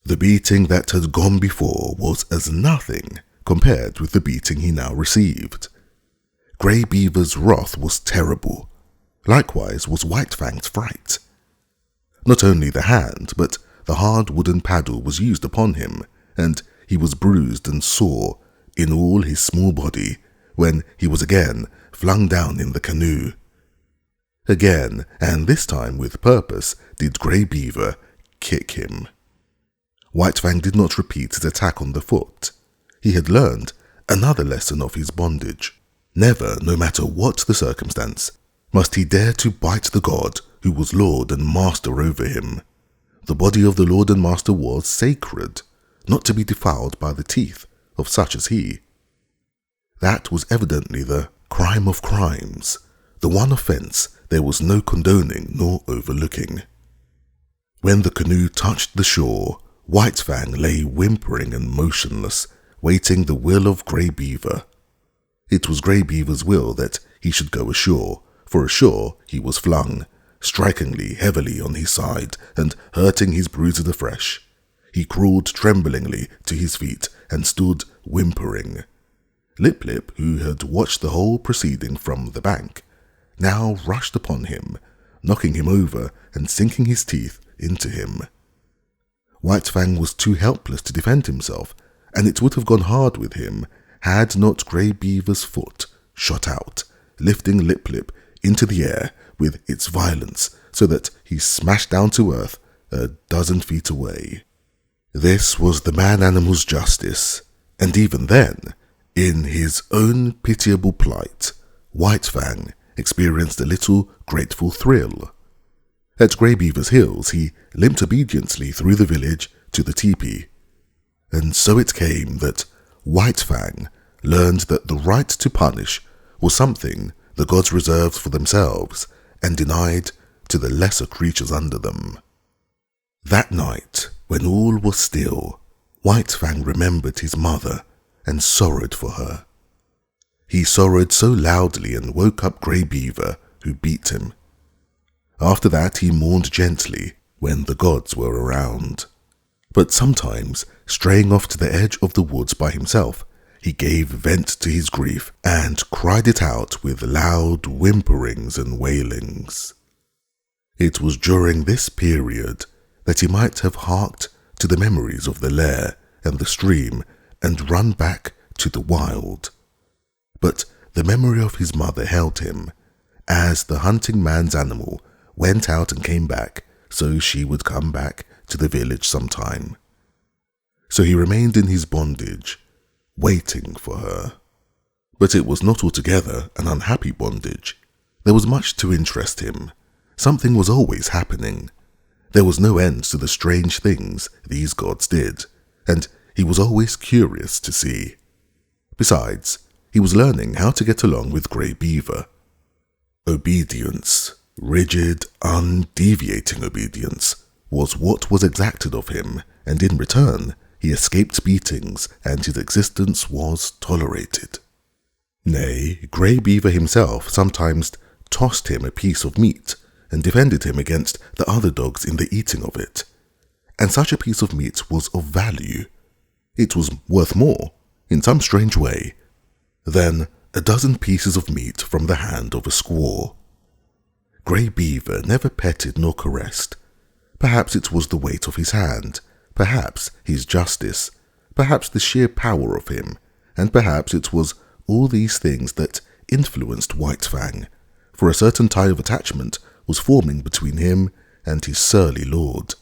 The beating that had gone before was as nothing compared with the beating he now received. Grey Beaver's wrath was terrible. Likewise was White Fang's fright. Not only the hand, but the hard wooden paddle was used upon him, and he was bruised and sore in all his small body when he was again flung down in the canoe. Again, and this time with purpose, did Grey Beaver kick him. White Fang did not repeat his attack on the foot. He had learned another lesson of his bondage. Never, no matter what the circumstance, must he dare to bite the god who was lord and master over him. The body of the lord and master was sacred, not to be defiled by the teeth of such as he. That was evidently the crime of crimes, the one offence there was no condoning nor overlooking. When the canoe touched the shore, White Fang lay whimpering and motionless, waiting the will of Grey Beaver. It was Grey Beaver's will that he should go ashore, for ashore he was flung, strikingly heavily on his side and hurting his bruises afresh. He crawled tremblingly to his feet and stood whimpering. Lip Lip, who had watched the whole proceeding from the bank, now rushed upon him, knocking him over and sinking his teeth into him. White Fang was too helpless to defend himself, and it would have gone hard with him had not Grey Beaver's foot shot out, lifting Lip Lip into the air with its violence so that he smashed down to earth 12 feet away. This was the man-animal's justice, and even then, in his own pitiable plight, White Fang experienced a little grateful thrill. At Grey Beaver's heels, he limped obediently through the village to the teepee. And so it came that White Fang learned that the right to punish was something the gods reserved for themselves and denied to the lesser creatures under them. That night, when all was still, White Fang remembered his mother and sorrowed for her. He sorrowed so loudly and woke up Grey Beaver, who beat him. After that he mourned gently when the gods were around. But sometimes, straying off to the edge of the woods by himself, he gave vent to his grief and cried it out with loud whimperings and wailings. It was during this period that he might have harked to the memories of the lair and the stream and run back to the wild. But the memory of his mother held him. As the hunting man's animal went out and came back, so she would come back to the village sometime. So he remained in his bondage, waiting for her. But it was not altogether an unhappy bondage. There was much to interest him. Something was always happening. There was no end to the strange things these gods did, and he was always curious to see. Besides, he was learning how to get along with Grey Beaver. Obedience, rigid, undeviating obedience, was what was exacted of him, and in return he escaped beatings and his existence was tolerated. Nay, Grey Beaver himself sometimes tossed him a piece of meat and defended him against the other dogs in the eating of it. And such a piece of meat was of value. It was worth more, in some strange way, than 12 pieces of meat from the hand of a squaw. Grey Beaver never petted nor caressed. Perhaps it was the weight of his hand, perhaps his justice, perhaps the sheer power of him, and perhaps it was all these things that influenced White Fang, for a certain tie of attachment was forming between him and his surly lord.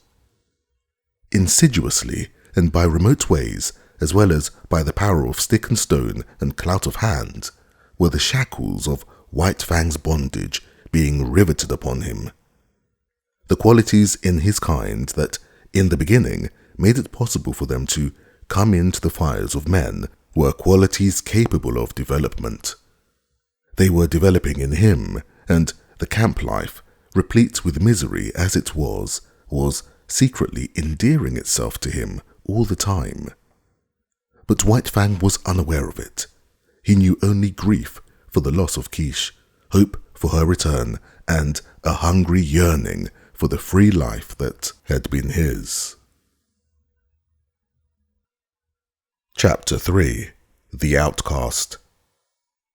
Insidiously, and by remote ways, as well as by the power of stick and stone and clout of hand, were the shackles of White Fang's bondage being riveted upon him. The qualities in his kind that, in the beginning, made it possible for them to come into the fires of men were qualities capable of development. They were developing in him, and the camp life, replete with misery as it was secretly endearing itself to him all the time. But White Fang was unaware of it. He knew only grief for the loss of Quiche, hope for her return, and a hungry yearning for the free life that had been his. Chapter 3. The Outcast.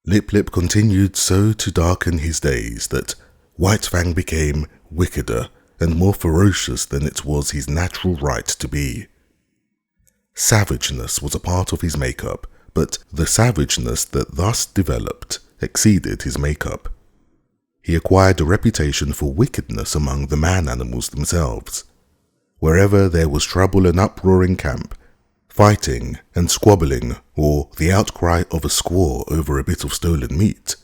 Lip Lip continued so to darken his days that White Fang became wickeder and more ferocious than it was his natural right to be. Savageness was a part of his makeup, but the savageness that thus developed exceeded his makeup. He acquired a reputation for wickedness among the man-animals themselves. Wherever there was trouble and uproar in camp, fighting and squabbling, or the outcry of a squaw over a bit of stolen meat,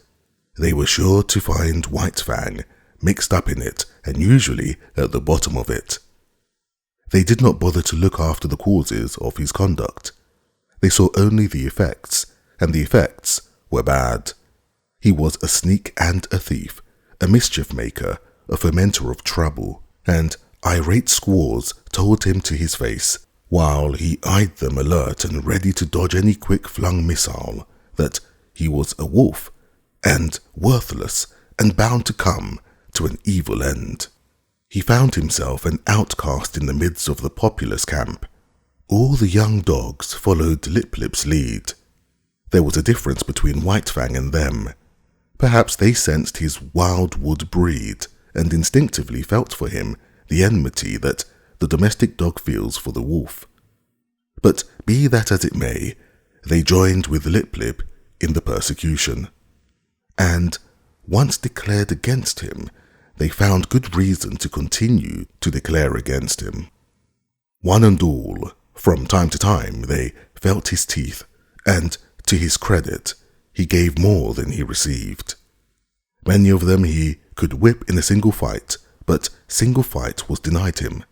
they were sure to find White Fang mixed up in it and usually at the bottom of it. They did not bother to look after the causes of his conduct. They saw only the effects, and the effects were bad. He was a sneak and a thief, a mischief maker, a fomenter of trouble, and irate squaws told him to his face, while he eyed them alert and ready to dodge any quick-flung missile, that he was a wolf, and worthless, and bound to come to an evil end. He found himself an outcast in the midst of the populous camp. All the young dogs followed Lip-Lip's lead. There was a difference between White Fang and them. Perhaps they sensed his wildwood breed and instinctively felt for him the enmity that the domestic dog feels for the wolf. But be that as it may, they joined with Lip-Lip in the persecution. And once declared against him, they found good reason to continue to declare against him. One and all, from time to time, they felt his teeth, and, to his credit, he gave more than he received. Many of them he could whip in a single fight, but single fight was denied him.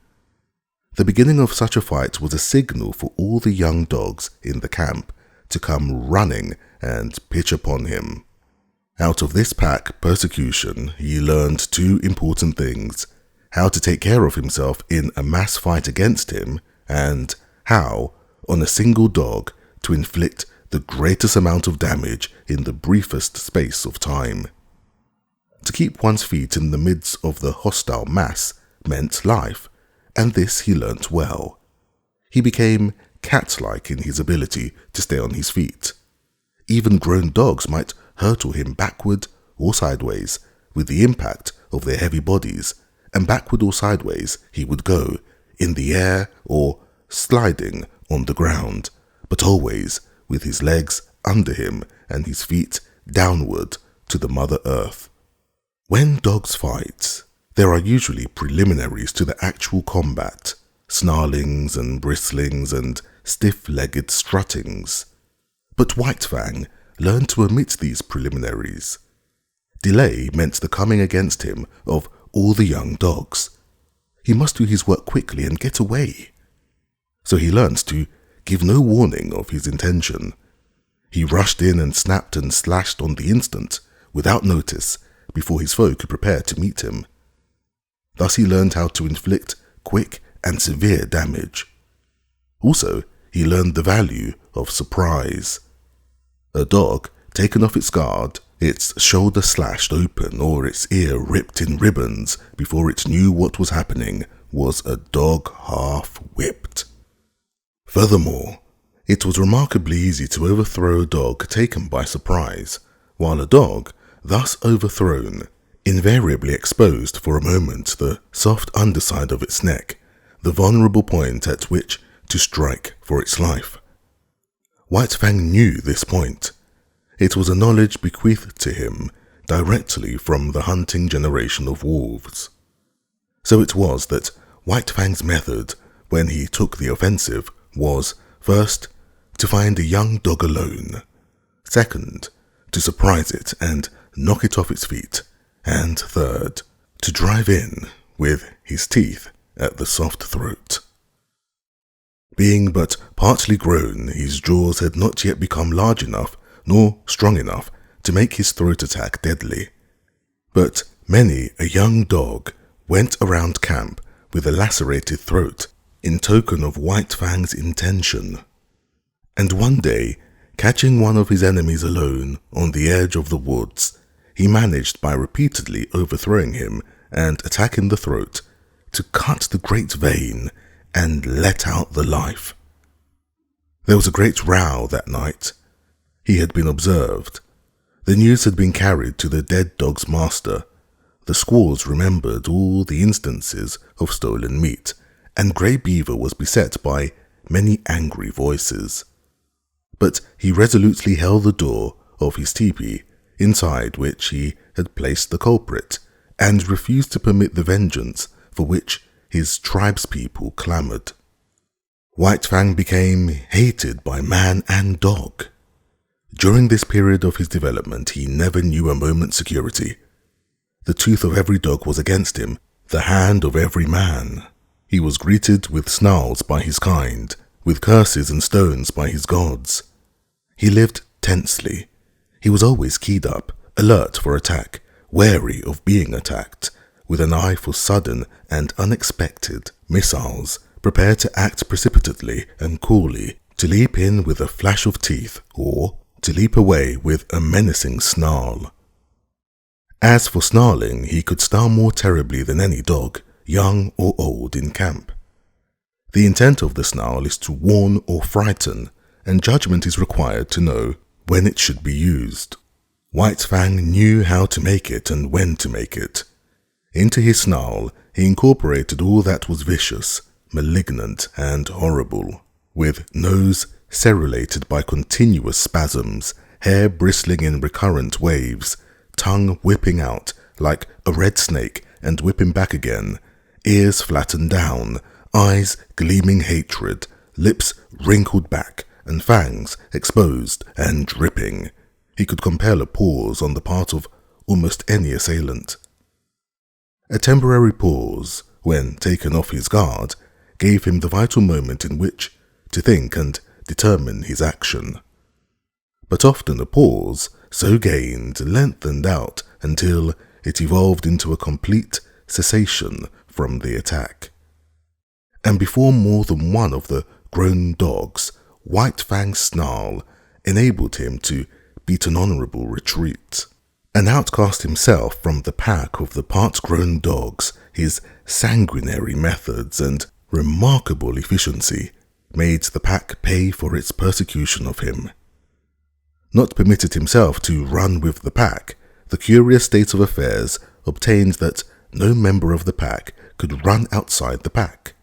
The beginning of such a fight was a signal for all the young dogs in the camp to come running and pitch upon him. Out of this pack persecution, he learned two important things: how to take care of himself in a mass fight against him, and how, on a single dog, to inflict the greatest amount of damage in the briefest space of time. To keep one's feet in the midst of the hostile mass meant life, and this he learnt well. He became cat-like in his ability to stay on his feet. Even grown dogs might hurtle him backward or sideways with the impact of their heavy bodies, and backward or sideways he would go, in the air or sliding on the ground, but always with his legs under him and his feet downward to the Mother Earth. When dogs fight, there are usually preliminaries to the actual combat, snarlings and bristlings and stiff-legged struttings. But White Fang learned to omit these preliminaries. Delay meant the coming against him of all the young dogs. He must do his work quickly and get away. So he learned to give no warning of his intention. He rushed in and snapped and slashed on the instant, without notice, before his foe could prepare to meet him. Thus he learned how to inflict quick and severe damage. Also, he learned the value of surprise. A dog, taken off its guard, its shoulder slashed open or its ear ripped in ribbons before it knew what was happening, was a dog half whipped. Furthermore, it was remarkably easy to overthrow a dog taken by surprise, while a dog, thus overthrown, invariably exposed for a moment the soft underside of its neck, the vulnerable point at which to strike for its life. White Fang knew this point. It was a knowledge bequeathed to him directly from the hunting generation of wolves. So it was that White Fang's method, when he took the offensive, was, first, to find a young dog alone, second, to surprise it and knock it off its feet, and third, to drive in with his teeth at the soft throat. Being but partly grown, his jaws had not yet become large enough nor strong enough to make his throat attack deadly. But many a young dog went around camp with a lacerated throat in token of White Fang's intention. And one day, catching one of his enemies alone on the edge of the woods, he managed by repeatedly overthrowing him and attacking the throat to cut the great vein and let out the life. There was a great row that night. He had been observed. The news had been carried to the dead dog's master. The squaws remembered all the instances of stolen meat, and Grey Beaver was beset by many angry voices. But he resolutely held the door of his teepee, inside which he had placed the culprit, and refused to permit the vengeance for which his tribespeople clamoured. White Fang became hated by man and dog. During this period of his development, he never knew a moment's security. The tooth of every dog was against him, the hand of every man. He was greeted with snarls by his kind, with curses and stones by his gods. He lived tensely. He was always keyed up, alert for attack, wary of being attacked, with an eye for sudden and unexpected missiles, prepared to act precipitately and coolly, to leap in with a flash of teeth, or to leap away with a menacing snarl. As for snarling, he could snarl more terribly than any dog, young or old, in camp. The intent of the snarl is to warn or frighten, and judgment is required to know when it should be used. White Fang knew how to make it and when to make it. Into his snarl he incorporated all that was vicious, malignant, and horrible, with nose serrated by continuous spasms, hair bristling in recurrent waves, tongue whipping out like a red snake and whipping back again, ears flattened down, eyes gleaming hatred, lips wrinkled back, and fangs exposed and dripping. He could compel a pause on the part of almost any assailant. A temporary pause, when taken off his guard, gave him the vital moment in which to think and determine his action. But often a pause so gained lengthened out until it evolved into a complete cessation from the attack. And before more than one of the grown dogs, White Fang's snarl enabled him to beat an honourable retreat. An outcast himself from the pack of the part-grown dogs, his sanguinary methods and remarkable efficiency made the pack pay for its persecution of him. Not permitted himself to run with the pack, the curious state of affairs obtained that no member of the pack could run outside the pack.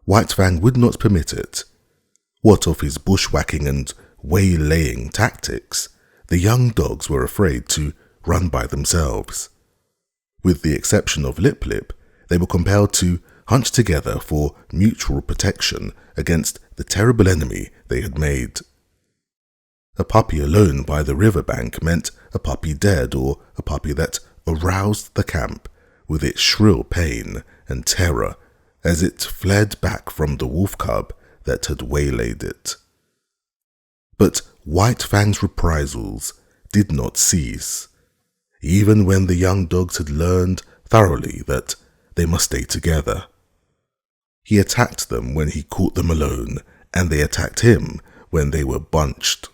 White Fang would not permit it. What of his bushwhacking and waylaying tactics? The young dogs were afraid to run by themselves. With the exception of Lip Lip, they were compelled to hunt together for mutual protection against the terrible enemy they had made. A puppy alone by the riverbank meant a puppy dead, or a puppy that aroused the camp with its shrill pain and terror as it fled back from the wolf cub that had waylaid it. But White Fang's reprisals did not cease, even when the young dogs had learned thoroughly that they must stay together. He attacked them when he caught them alone, and they attacked him when they were bunched.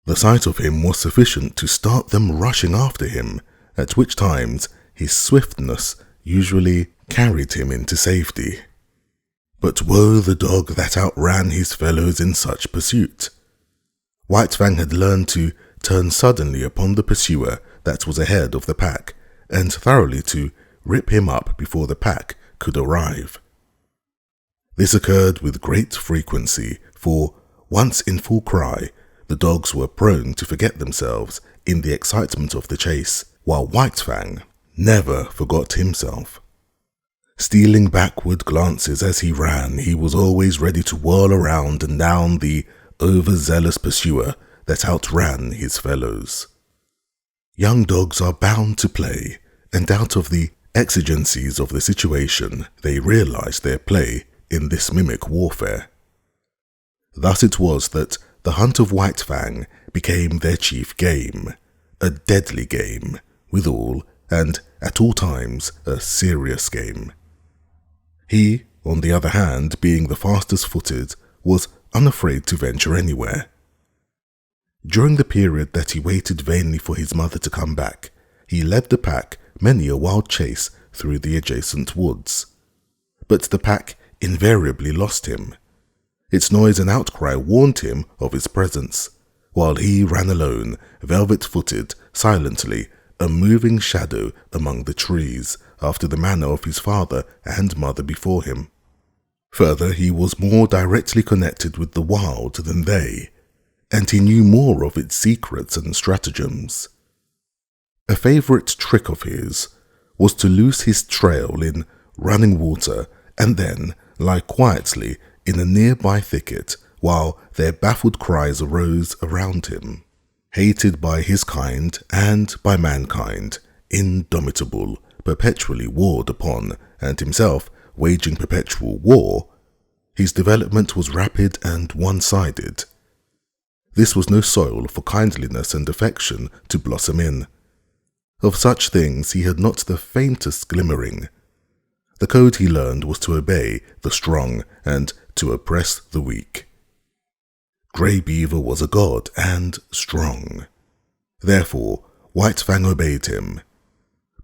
The sight of him was sufficient to start them rushing after him, at which times his swiftness usually carried him into safety. But woe the dog that outran his fellows in such pursuit. White Fang had learned to turn suddenly upon the pursuer that was ahead of the pack, and thoroughly to rip him up before the pack could arrive. This occurred with great frequency, for once in full cry, the dogs were prone to forget themselves in the excitement of the chase, while White Fang never forgot himself. Stealing backward glances as he ran, he was always ready to whirl around and down the overzealous pursuer that outran his fellows. Young dogs are bound to play, and out of the exigencies of the situation, they realized their play in this mimic warfare. Thus it was that the hunt of White Fang became their chief game, a deadly game, withal, and at all times a serious game. He, on the other hand, being the fastest-footed, was unafraid to venture anywhere. During the period that he waited vainly for his mother to come back, he led the pack many a wild chase through the adjacent woods. But the pack invariably lost him. Its noise and outcry warned him of his presence, while he ran alone, velvet-footed, silently, a moving shadow among the trees, after the manner of his father and mother before him. Further, he was more directly connected with the wild than they, and he knew more of its secrets and stratagems. A favourite trick of his was to lose his trail in running water and then lie quietly in a nearby thicket while their baffled cries arose around him. Hated by his kind and by mankind, indomitable, perpetually warred upon, and himself waging perpetual war, his development was rapid and one-sided. This was no soil for kindliness and affection to blossom in. Of such things he had not the faintest glimmering. The code he learned was to obey the strong and to oppress the weak. Grey Beaver was a god and strong. Therefore, White Fang obeyed him.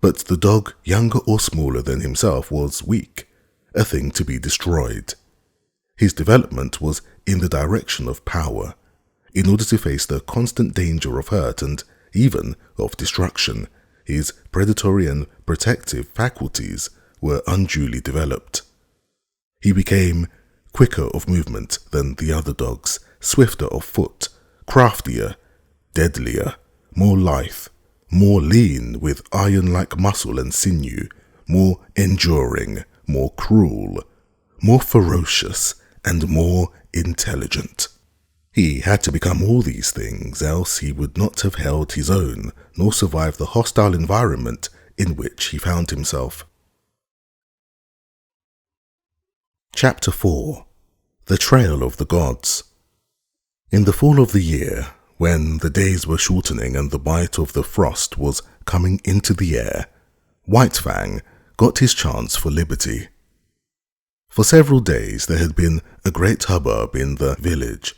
But the dog, younger or smaller than himself, was weak, a thing to be destroyed. His development was in the direction of power, in order to face the constant danger of hurt and even of destruction. His predatory and protective faculties were unduly developed. He became quicker of movement than the other dogs, swifter of foot, craftier, deadlier, more lithe, more lean with iron-like muscle and sinew, more enduring, more cruel, more ferocious, and more intelligent. He had to become all these things, else he would not have held his own, nor survived the hostile environment in which he found himself. Chapter 4. The Trail of the Gods. In the fall of the year, when the days were shortening and the bite of the frost was coming into the air, White Fang got his chance for liberty. For several days there had been a great hubbub in the village.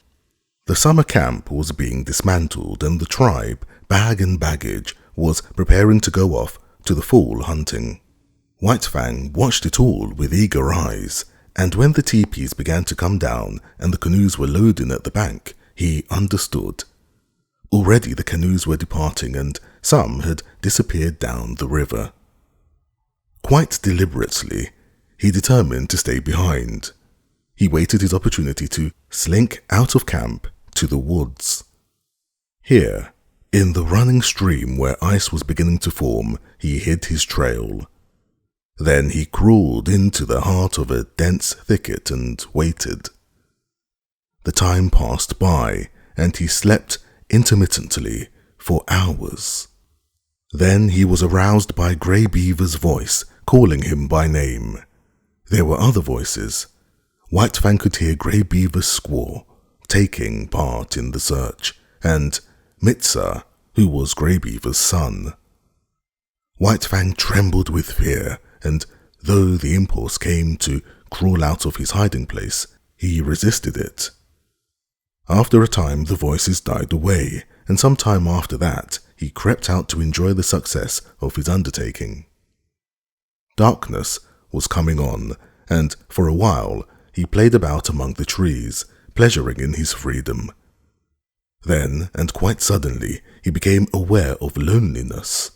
The summer camp was being dismantled and the tribe, bag and baggage, was preparing to go off to the fall hunting. White Fang watched it all with eager eyes, and when the teepees began to come down and the canoes were loading at the bank, he understood. Already the canoes were departing and some had disappeared down the river. Quite deliberately, he determined to stay behind. He waited his opportunity to slink out of camp to the woods. Here, in the running stream where ice was beginning to form, he hid his trail. Then he crawled into the heart of a dense thicket and waited. The time passed by, and he slept intermittently for hours. Then he was aroused by Grey Beaver's voice calling him by name. There were other voices. White Fang could hear Grey Beaver's squaw taking part in the search, and Mitsa, who was Grey Beaver's son. White Fang trembled with fear, and though the impulse came to crawl out of his hiding place, he resisted it. After a time the voices died away, and some time after that he crept out to enjoy the success of his undertaking. Darkness was coming on, and for a while he played about among the trees, pleasuring in his freedom. Then, and quite suddenly, he became aware of loneliness.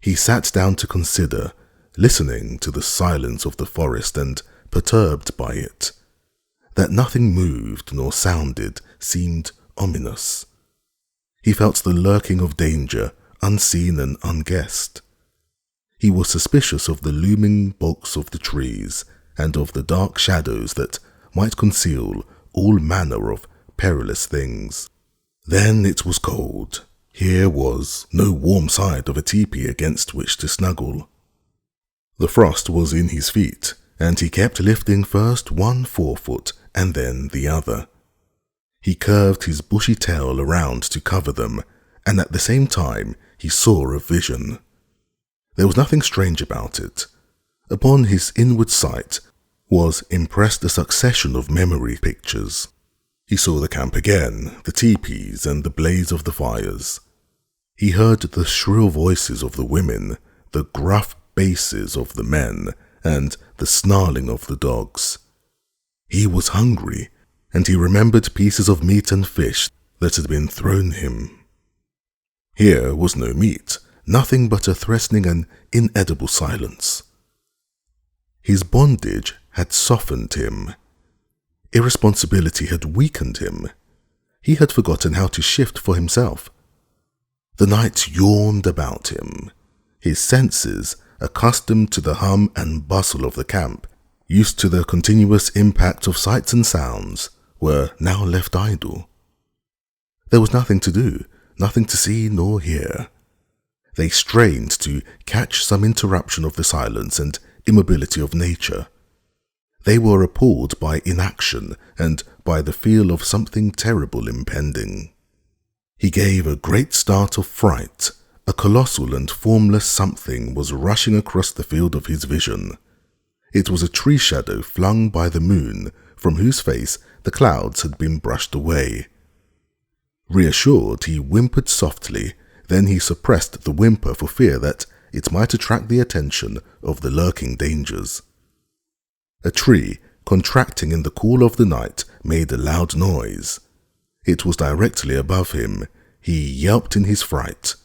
He sat down to consider, listening to the silence of the forest and perturbed by it. That nothing moved nor sounded seemed ominous. He felt the lurking of danger, unseen and unguessed. He was suspicious of the looming bulks of the trees and of the dark shadows that might conceal all manner of perilous things. Then it was cold. Here was no warm side of a teepee against which to snuggle. The frost was in his feet, and he kept lifting first one forefoot and then the other. He curved his bushy tail around to cover them, and at the same time he saw a vision. There was nothing strange about it. Upon his inward sight was impressed a succession of memory pictures. He saw the camp again, the teepees and the blaze of the fires. He heard the shrill voices of the women, the gruff basses of the men, and the snarling of the dogs. He was hungry, and he remembered pieces of meat and fish that had been thrown him. Here was no meat, nothing but a threatening and inedible silence. His bondage had softened him. Irresponsibility had weakened him. He had forgotten how to shift for himself. The night yawned about him. His senses, accustomed to the hum and bustle of the camp, used to the continuous impact of sights and sounds, were now left idle. There was nothing to do, nothing to see nor hear. They strained to catch some interruption of the silence and immobility of nature. They were appalled by inaction and by the feel of something terrible impending. He gave a great start of fright. A colossal and formless something was rushing across the field of his vision. It was a tree shadow flung by the moon, from whose face the clouds had been brushed away. Reassured, he whimpered softly, then he suppressed the whimper for fear that it might attract the attention of the lurking dangers. A tree, contracting in the cool of the night, made a loud noise. It was directly above him. He yelped in his fright.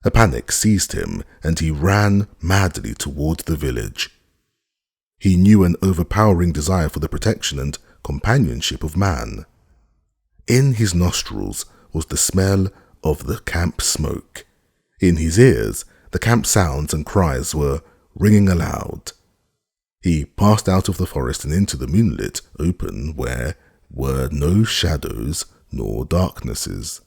A panic seized him, and he ran madly toward the village. He knew an overpowering desire for the protection and companionship of man. In his nostrils was the smell of the camp smoke. In his ears, the camp sounds and cries were ringing aloud. He passed out of the forest and into the moonlit open where were no shadows nor darknesses.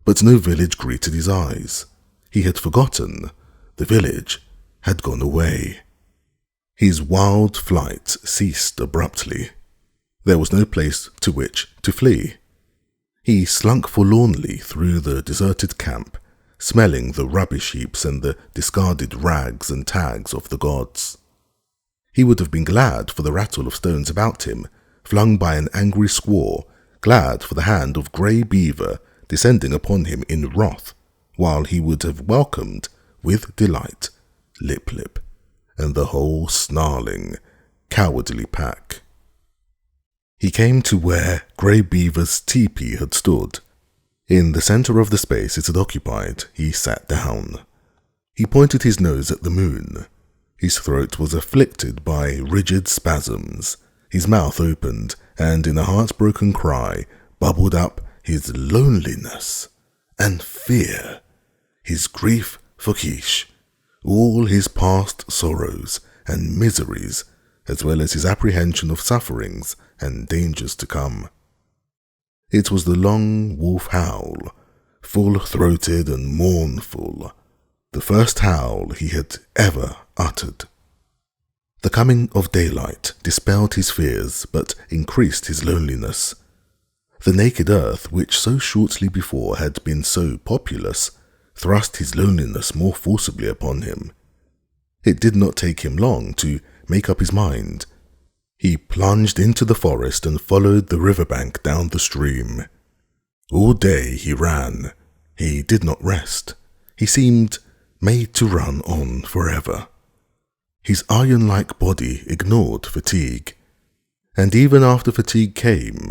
But no village greeted his eyes. He had forgotten. The village had gone away. His wild flight ceased abruptly. There was no place to which to flee. He slunk forlornly through the deserted camp, smelling the rubbish heaps and the discarded rags and tags of the gods. He would have been glad for the rattle of stones about him, flung by an angry squaw, glad for the hand of grey beaver descending upon him in wrath, while he would have welcomed, with delight, Lip Lip and the whole snarling, cowardly pack. He came to where Grey Beaver's teepee had stood. In the center of the space it had occupied, he sat down. He pointed his nose at the moon. His throat was afflicted by rigid spasms. His mouth opened, and in a heartbroken cry bubbled up his loneliness and fear, his grief for Kish, all his past sorrows and miseries, as well as his apprehension of sufferings and dangers to come. It was the long wolf howl, full-throated and mournful, the first howl he had ever uttered. The coming of daylight dispelled his fears but increased his loneliness. The naked earth, which so shortly before had been so populous, thrust his loneliness more forcibly upon him. It did not take him long to make up his mind. He plunged into the forest and followed the riverbank down the stream. All day he ran. He did not rest. He seemed made to run on forever. His iron-like body ignored fatigue. And even after fatigue came,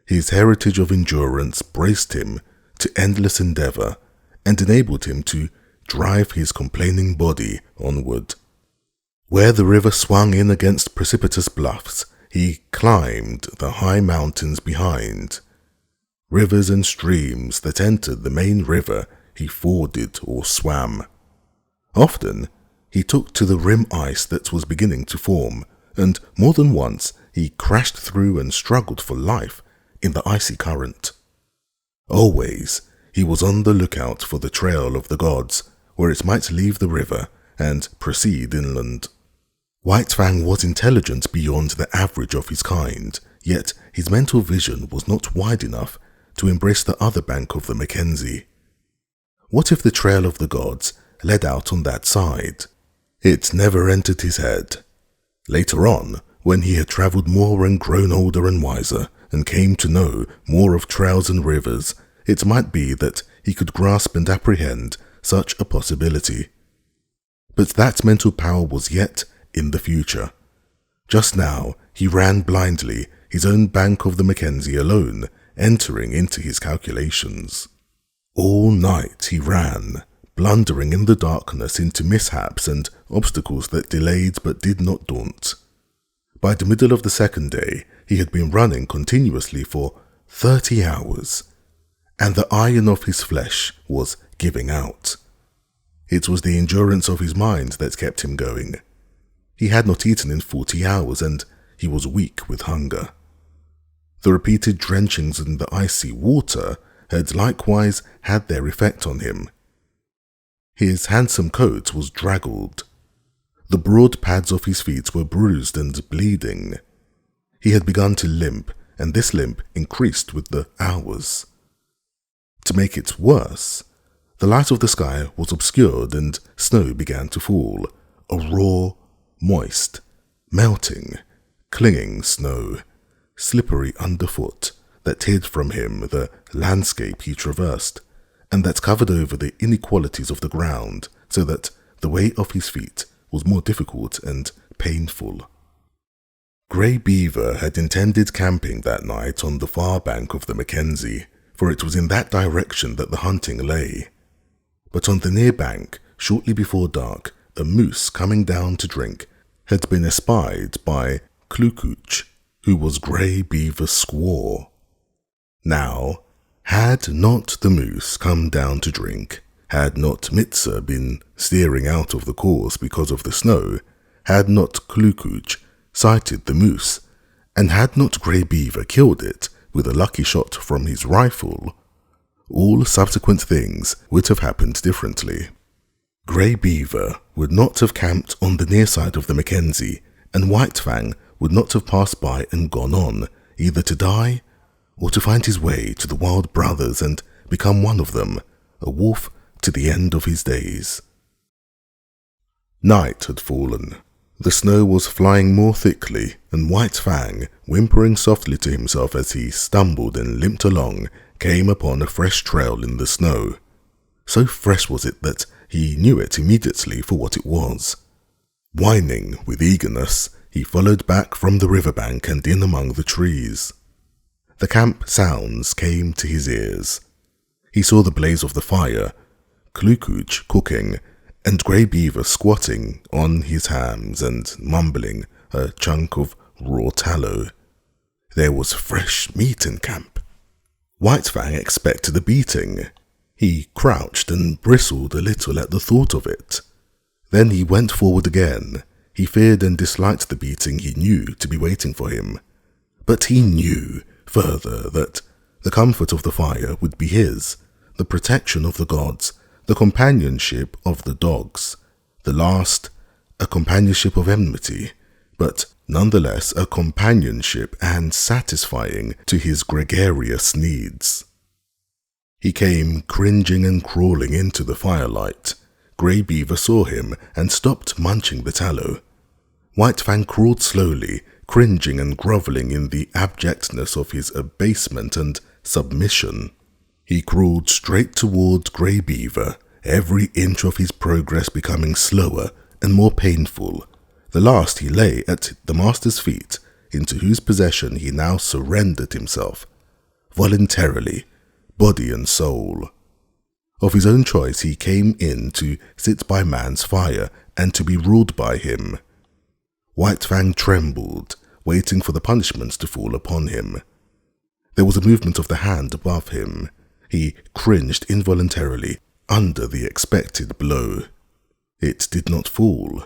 his heritage of endurance braced him to endless endeavor and enabled him to drive his complaining body onward. Where the river swung in against precipitous bluffs, he climbed the high mountains behind. Rivers and streams that entered the main river he forded or swam. Often, he took to the rim ice that was beginning to form, and more than once he crashed through and struggled for life in the icy current. Always, he was on the lookout for the trail of the gods, where it might leave the river and proceed inland. White Fang was intelligent beyond the average of his kind, yet his mental vision was not wide enough to embrace the other bank of the Mackenzie. What if the trail of the gods led out on that side? It never entered his head. Later on, when he had travelled more and grown older and wiser, and came to know more of trails and rivers, it might be that he could grasp and apprehend such a possibility. But that mental power was yet in the future. Just now, he ran blindly, his own bank of the Mackenzie alone, entering into his calculations. All night he ran, blundering in the darkness into mishaps and obstacles that delayed but did not daunt. By the middle of the second day, he had been running continuously for 30 hours, and the iron of his flesh was giving out. It was the endurance of his mind that kept him going. He had not eaten in 40 hours, and he was weak with hunger. The repeated drenchings in the icy water had likewise had their effect on him. His handsome coat was draggled. The broad pads of his feet were bruised and bleeding. He had begun to limp, and this limp increased with the hours. To make it worse, the light of the sky was obscured and snow began to fall, a raw, moist, melting, clinging snow, slippery underfoot, that hid from him the landscape he traversed, and that covered over the inequalities of the ground, so that the way of his feet was more difficult and painful. Grey Beaver had intended camping that night on the far bank of the Mackenzie, for it was in that direction that the hunting lay. But on the near bank, shortly before dark, a moose coming down to drink had been espied by Klondike, who was Grey Beaver's squaw. Now, had not the moose come down to drink, had not Mitsa been steering out of the course because of the snow, had not Klondike sighted the moose, and had not Grey Beaver killed it with a lucky shot from his rifle, all subsequent things would have happened differently. Grey Beaver would not have camped on the near side of the Mackenzie, and White Fang would not have passed by and gone on, either to die or to find his way to the Wild Brothers and become one of them, a wolf to the end of his days. Night had fallen. The snow was flying more thickly, and White Fang, whimpering softly to himself as he stumbled and limped along, came upon a fresh trail in the snow. So fresh was it that he knew it immediately for what it was. Whining with eagerness, he followed back from the riverbank and in among the trees. The camp sounds came to his ears. He saw the blaze of the fire, Klondike cooking, and Grey Beaver squatting on his hams and mumbling a chunk of raw tallow. There was fresh meat in camp. White Fang expected a beating. He crouched and bristled a little at the thought of it. Then he went forward again. He feared and disliked the beating he knew to be waiting for him. But he knew, further, that the comfort of the fire would be his, the protection of the gods, the companionship of the dogs, the last, a companionship of enmity, but nonetheless a companionship and satisfying to his gregarious needs. He came cringing and crawling into the firelight. Grey Beaver saw him and stopped munching the tallow. White Fang crawled slowly, cringing and grovelling in the abjectness of his abasement and submission. He crawled straight toward Grey Beaver, every inch of his progress becoming slower and more painful. The last he lay at the master's feet, into whose possession he now surrendered himself, voluntarily, body and soul. Of his own choice he came in to sit by man's fire and to be ruled by him. White Fang trembled, waiting for the punishments to fall upon him. There was a movement of the hand above him. He cringed involuntarily under the expected blow. It did not fall.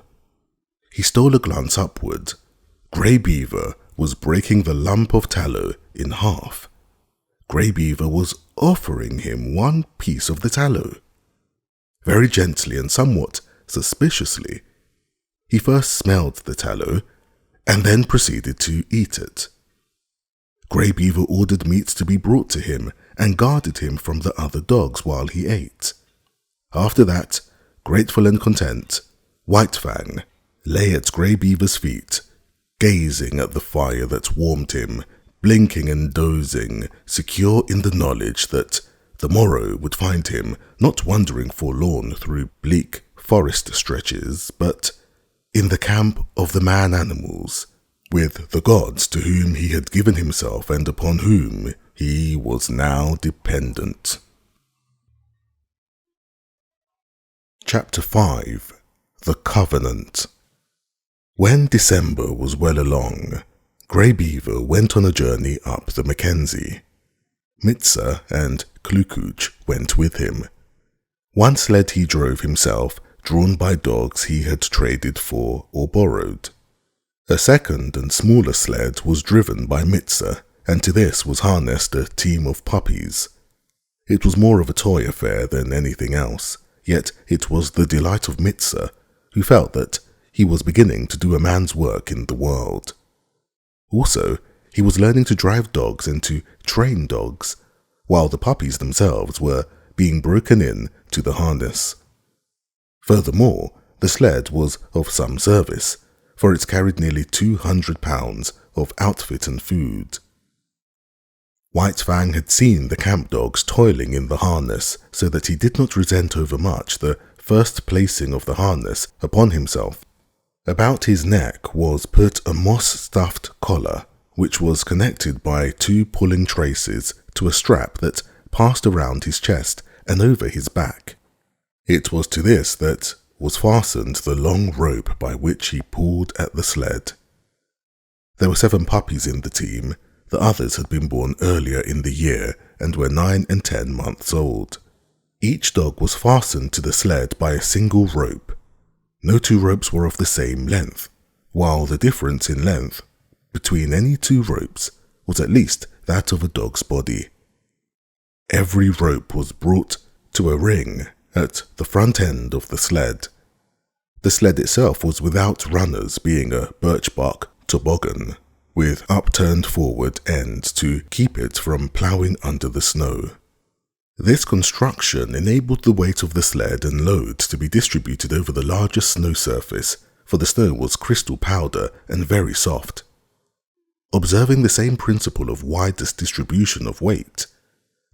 He stole a glance upward. Grey Beaver was breaking the lump of tallow in half. Grey Beaver was offering him one piece of the tallow. Very gently and somewhat suspiciously, he first smelled the tallow and then proceeded to eat it. Grey Beaver ordered meat to be brought to him and guarded him from the other dogs while he ate. After that, grateful and content, White Fang lay at Grey Beaver's feet, gazing at the fire that warmed him, blinking and dozing, secure in the knowledge that the morrow would find him not wandering forlorn through bleak forest stretches, but in the camp of the man-animals, with the gods to whom he had given himself and upon whom he was now dependent. Chapter 5 The Covenant. When December was well along, Grey Beaver went on a journey up the Mackenzie. Mitsa and Klukuch went with him. One sled he drove himself, drawn by dogs he had traded for or borrowed. A second and smaller sled was driven by Mitsa, and to this was harnessed a team of puppies. It was more of a toy affair than anything else, yet it was the delight of Mitsa, who felt that he was beginning to do a man's work in the world. Also, he was learning to drive dogs and to train dogs, while the puppies themselves were being broken in to the harness. Furthermore, the sled was of some service, for it carried nearly 200 pounds of outfit and food. White Fang had seen the camp dogs toiling in the harness, so that he did not resent overmuch the first placing of the harness upon himself. About his neck was put a moss-stuffed collar, which was connected by 2 pulling traces to a strap that passed around his chest and over his back. It was to this that was fastened the long rope by which he pulled at the sled. There were 7 puppies in the team. The others had been born earlier in the year and were 9 and 10 months old. Each dog was fastened to the sled by a single rope. No 2 ropes were of the same length, while the difference in length between any 2 ropes was at least that of a dog's body. Every rope was brought to a ring at the front end of the sled. The sled itself was without runners, being a birch bark toboggan, with upturned forward ends to keep it from ploughing under the snow. This construction enabled the weight of the sled and load to be distributed over the largest snow surface, for the snow was crystal powder and very soft. Observing the same principle of widest distribution of weight,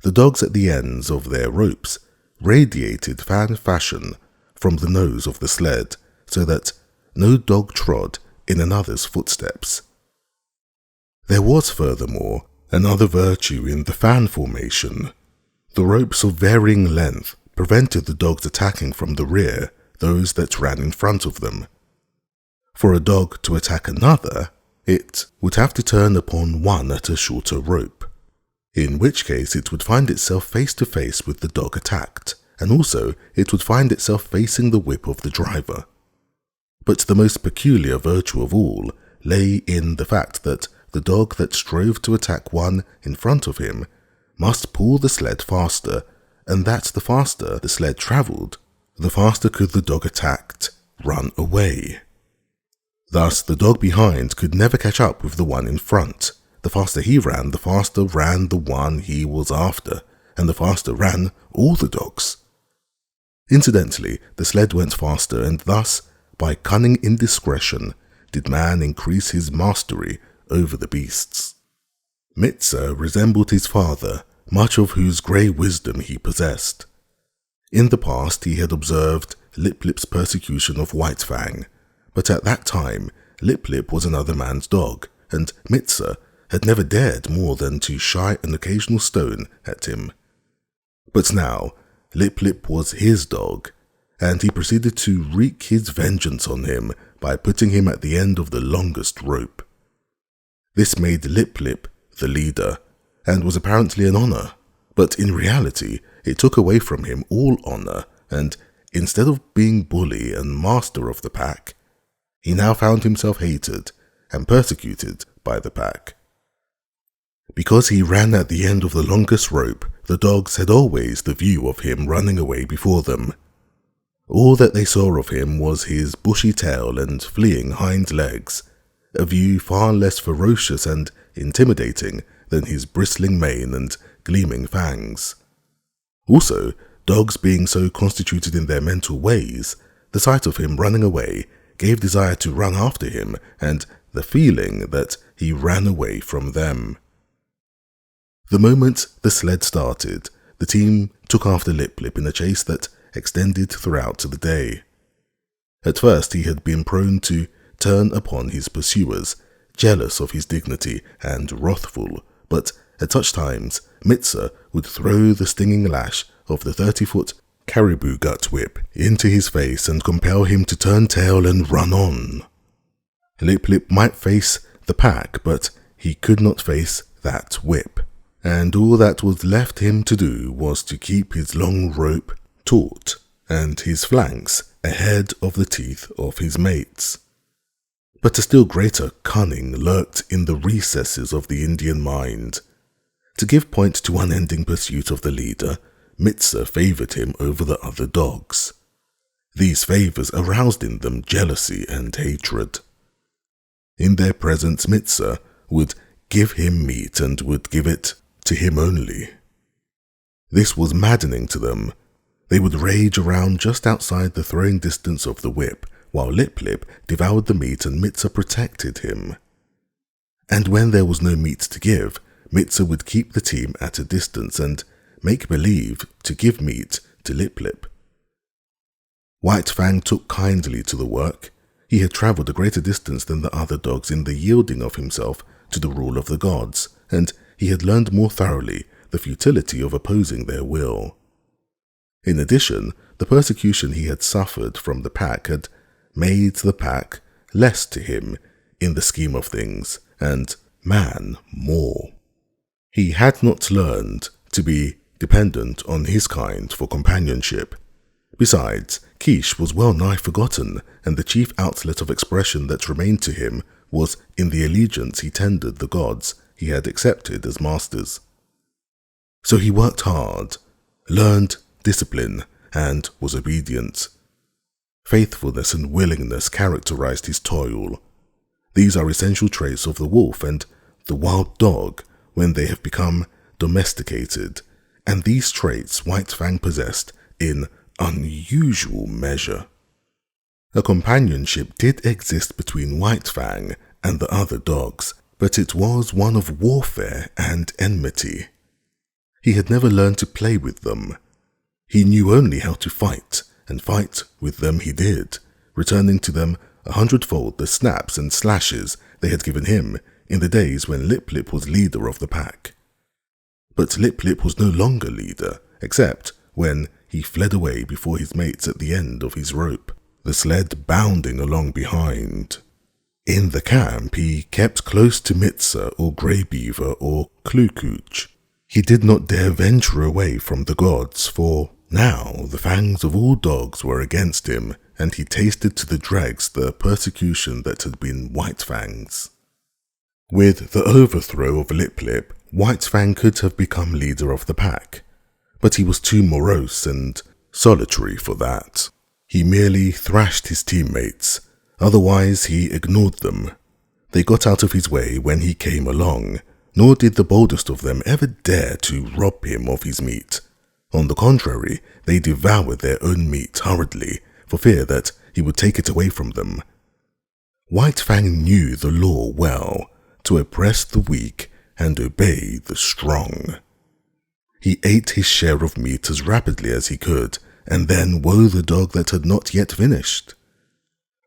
the dogs at the ends of their ropes radiated fan fashion from the nose of the sled, so that no dog trod in another's footsteps. There was, furthermore, another virtue in the fan formation. The ropes of varying length prevented the dogs attacking from the rear those that ran in front of them. For a dog to attack another, it would have to turn upon one at a shorter rope, in which case it would find itself face to face with the dog attacked, and also it would find itself facing the whip of the driver. But the most peculiar virtue of all lay in the fact that the dog that strove to attack one in front of him must pull the sled faster, and that the faster the sled travelled, the faster could the dog attacked run away. Thus the dog behind could never catch up with the one in front. The faster he ran, the faster ran the one he was after, and the faster ran all the dogs. Incidentally, the sled went faster, and thus, by cunning indiscretion, did man increase his mastery over the beasts. Mitsa resembled his father, much of whose grey wisdom he possessed. In the past he had observed Lip-Lip's persecution of White Fang, but at that time Lip-Lip was another man's dog, and Mitsa had never dared more than to shy an occasional stone at him. But now Lip-Lip was his dog, and he proceeded to wreak his vengeance on him by putting him at the end of the longest rope. This made Lip-Lip the leader, and was apparently an honour, but in reality it took away from him all honour, and instead of being bully and master of the pack, he now found himself hated and persecuted by the pack. Because he ran at the end of the longest rope, the dogs had always the view of him running away before them. All that they saw of him was his bushy tail and fleeing hind legs, a view far less ferocious and intimidating than his bristling mane and gleaming fangs. Also, dogs being so constituted in their mental ways, the sight of him running away gave desire to run after him and the feeling that he ran away from them. The moment the sled started, the team took after Lip-Lip in a chase that extended throughout the day. At first he had been prone to turn upon his pursuers, jealous of his dignity and wrathful, but at such times Mitsa would throw the stinging lash of the 30-foot caribou gut whip into his face and compel him to turn tail and run on. Lip Lip might face the pack, but he could not face that whip, and all that was left him to do was to keep his long rope taut and his flanks ahead of the teeth of his mates. But a still greater cunning lurked in the recesses of the Indian mind. To give point to unending pursuit of the leader, Mitsa favoured him over the other dogs. These favours aroused in them jealousy and hatred. In their presence, Mitsa would give him meat and would give it to him only. This was maddening to them. They would rage around just outside the throwing distance of the whip, while Lip Lip devoured the meat and Mitsa protected him. And when there was no meat to give, Mitsa would keep the team at a distance and make believe to give meat to Lip Lip. White Fang took kindly to the work. He had travelled a greater distance than the other dogs in the yielding of himself to the rule of the gods, and he had learned more thoroughly the futility of opposing their will. In addition, the persecution he had suffered from the pack had made the pack less to him in the scheme of things, and man more. He had not learned to be dependent on his kind for companionship. Besides, Quiche was well nigh forgotten, and the chief outlet of expression that remained to him was in the allegiance he tendered the gods he had accepted as masters. So he worked hard, learned discipline, and was obedient. Faithfulness and willingness characterized his toil. These are essential traits of the wolf and the wild dog when they have become domesticated, and these traits White Fang possessed in unusual measure. A companionship did exist between White Fang and the other dogs, but it was one of warfare and enmity. He had never learned to play with them. He knew only how to fight, and fight with them he did, returning to them 100-fold the snaps and slashes they had given him in the days when Lip Lip was leader of the pack. But Lip Lip was no longer leader, except when he fled away before his mates at the end of his rope, the sled bounding along behind. In the camp, he kept close to Mitsa or Grey Beaver or Klukooch. He did not dare venture away from the gods, for now the fangs of all dogs were against him, and he tasted to the dregs the persecution that had been White Fang's. With the overthrow of Lip Lip, White Fang could have become leader of the pack, but he was too morose and solitary for that. He merely thrashed his teammates, otherwise he ignored them. They got out of his way when he came along, nor did the boldest of them ever dare to rob him of his meat. On the contrary, they devoured their own meat hurriedly, for fear that he would take it away from them. White Fang knew the law well, to oppress the weak and obey the strong. He ate his share of meat as rapidly as he could, and then woe the dog that had not yet finished.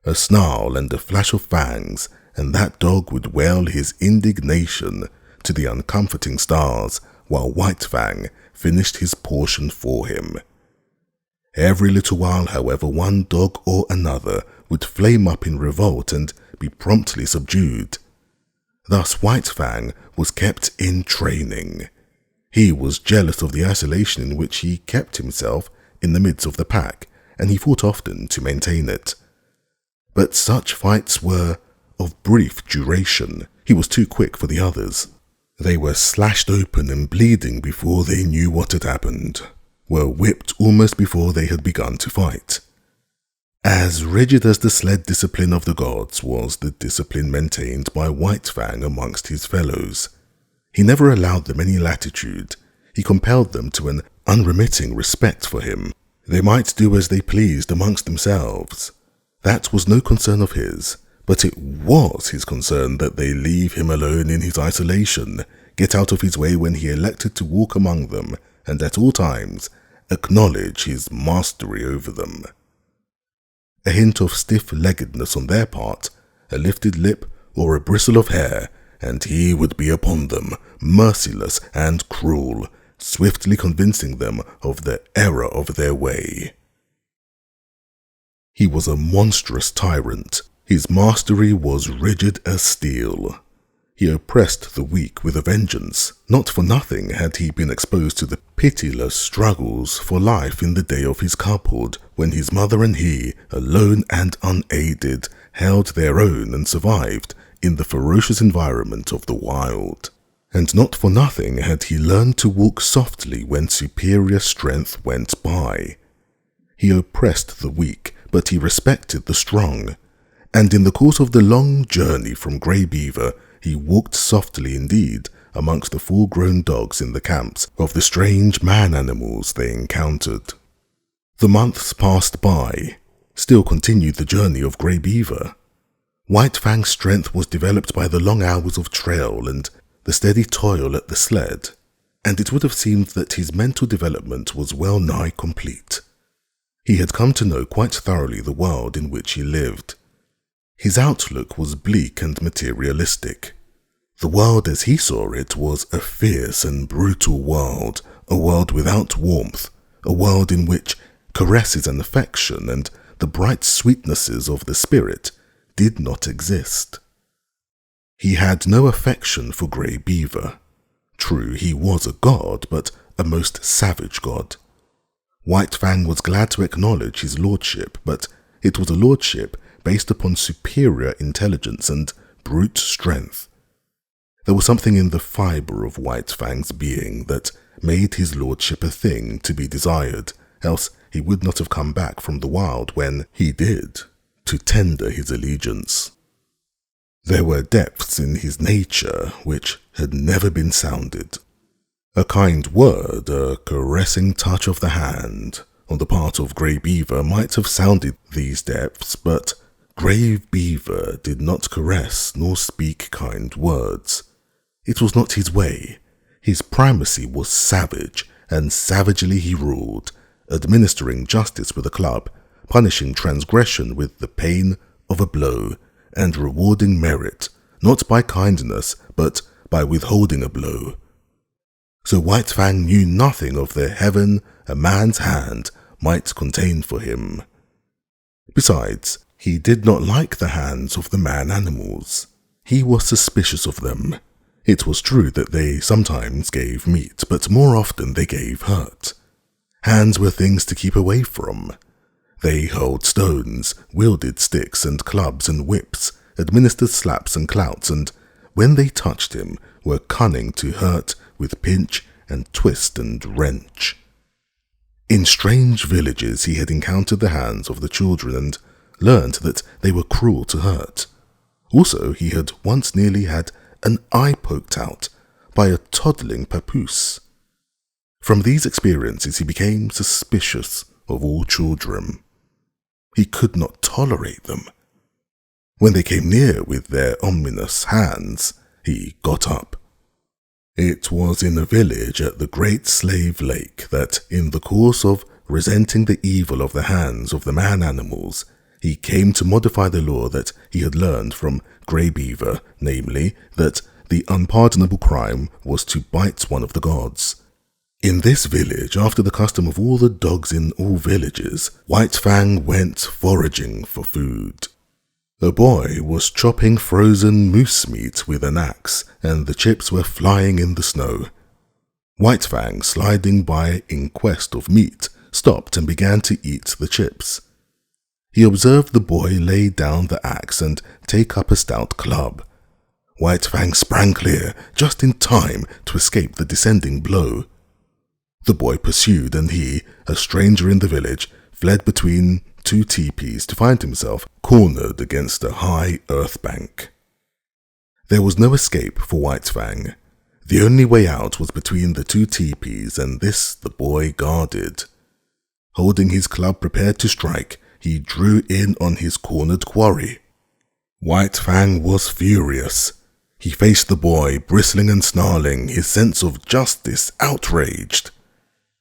A snarl and a flash of fangs, and that dog would wail his indignation to the uncomforting stars, while White Fang finished his portion for him. Every little while, however, one dog or another would flame up in revolt and be promptly subdued. Thus White Fang was kept in training. He was jealous of the isolation in which he kept himself in the midst of the pack, and he fought often to maintain it. But such fights were of brief duration. He was too quick for the others. They were slashed open and bleeding before they knew what had happened, were whipped almost before they had begun to fight. As rigid as the sled discipline of the gods was the discipline maintained by White Fang amongst his fellows. He never allowed them any latitude. He compelled them to an unremitting respect for him. They might do as they pleased amongst themselves. That was no concern of his, but it was his concern that they leave him alone in his isolation, get out of his way when he elected to walk among them, and at all times acknowledge his mastery over them. A hint of stiff-leggedness on their part, a lifted lip or a bristle of hair, and he would be upon them, merciless and cruel, swiftly convincing them of the error of their way. He was a monstrous tyrant. His mastery was rigid as steel. He oppressed the weak with a vengeance. Not for nothing had he been exposed to the pitiless struggles for life in the day of his cubhood, when his mother and he, alone and unaided, held their own and survived in the ferocious environment of the wild. And not for nothing had he learned to walk softly when superior strength went by. He oppressed the weak, but he respected the strong. And in the course of the long journey from Grey Beaver, he walked softly indeed amongst the full-grown dogs in the camps of the strange man-animals they encountered. The months passed by, still continued the journey of Grey Beaver. White Fang's strength was developed by the long hours of trail and the steady toil at the sled, and it would have seemed that his mental development was well nigh complete. He had come to know quite thoroughly the world in which he lived. His outlook was bleak and materialistic. The world as he saw it was a fierce and brutal world, a world without warmth, a world in which caresses and affection and the bright sweetnesses of the spirit did not exist. He had no affection for Grey Beaver. True, he was a god, but a most savage god. White Fang was glad to acknowledge his lordship, but it was a lordship based upon superior intelligence and brute strength. There was something in the fibre of White Fang's being that made his lordship a thing to be desired, else he would not have come back from the wild when he did, to tender his allegiance. There were depths in his nature which had never been sounded. A kind word, a caressing touch of the hand on the part of Grey Beaver might have sounded these depths, but Grey Beaver did not caress nor speak kind words. It was not his way. His primacy was savage, and savagely he ruled, administering justice with a club, punishing transgression with the pain of a blow, and rewarding merit, not by kindness, but by withholding a blow. So White Fang knew nothing of the heaven a man's hand might contain for him. Besides, he did not like the hands of the man-animals. He was suspicious of them. It was true that they sometimes gave meat, but more often they gave hurt. Hands were things to keep away from. They hurled stones, wielded sticks and clubs and whips, administered slaps and clouts, and when they touched him, were cunning to hurt with pinch and twist and wrench. In strange villages he had encountered the hands of the children and learned that they were cruel to hurt. Also, he had once nearly had an eye poked out by a toddling papoose. From these experiences he became suspicious of all children. He could not tolerate them. When they came near with their ominous hands, he got up. It was in a village at the Great Slave Lake that, in the course of resenting the evil of the hands of the man-animals, he came to modify the law that he had learned from Grey Beaver, namely, that the unpardonable crime was to bite one of the gods. In this village, after the custom of all the dogs in all villages, White Fang went foraging for food. A boy was chopping frozen moose meat with an axe, and the chips were flying in the snow. White Fang, sliding by in quest of meat, stopped and began to eat the chips. He observed the boy lay down the axe and take up a stout club. White Fang sprang clear, just in time to escape the descending blow. The boy pursued, and he, a stranger in the village, fled between two teepees to find himself cornered against a high earth bank. There was no escape for White Fang. The only way out was between the two teepees, and this the boy guarded. Holding his club prepared to strike, he drew in on his cornered quarry. White Fang was furious. He faced the boy, bristling and snarling, his sense of justice outraged.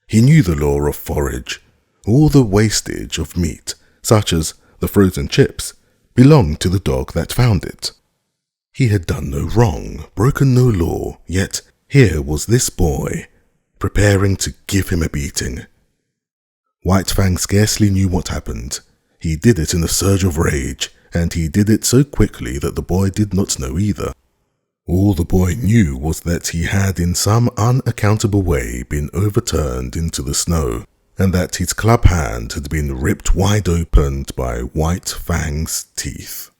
He knew the law of forage. All the wastage of meat, such as the frozen chips, belonged to the dog that found it. He had done no wrong, broken no law, yet here was this boy, preparing to give him a beating. White Fang scarcely knew what happened. He did it in a surge of rage, and he did it so quickly that the boy did not know either. All the boy knew was that he had in some unaccountable way been overturned into the snow, and that his club hand had been ripped wide open by White Fang's teeth.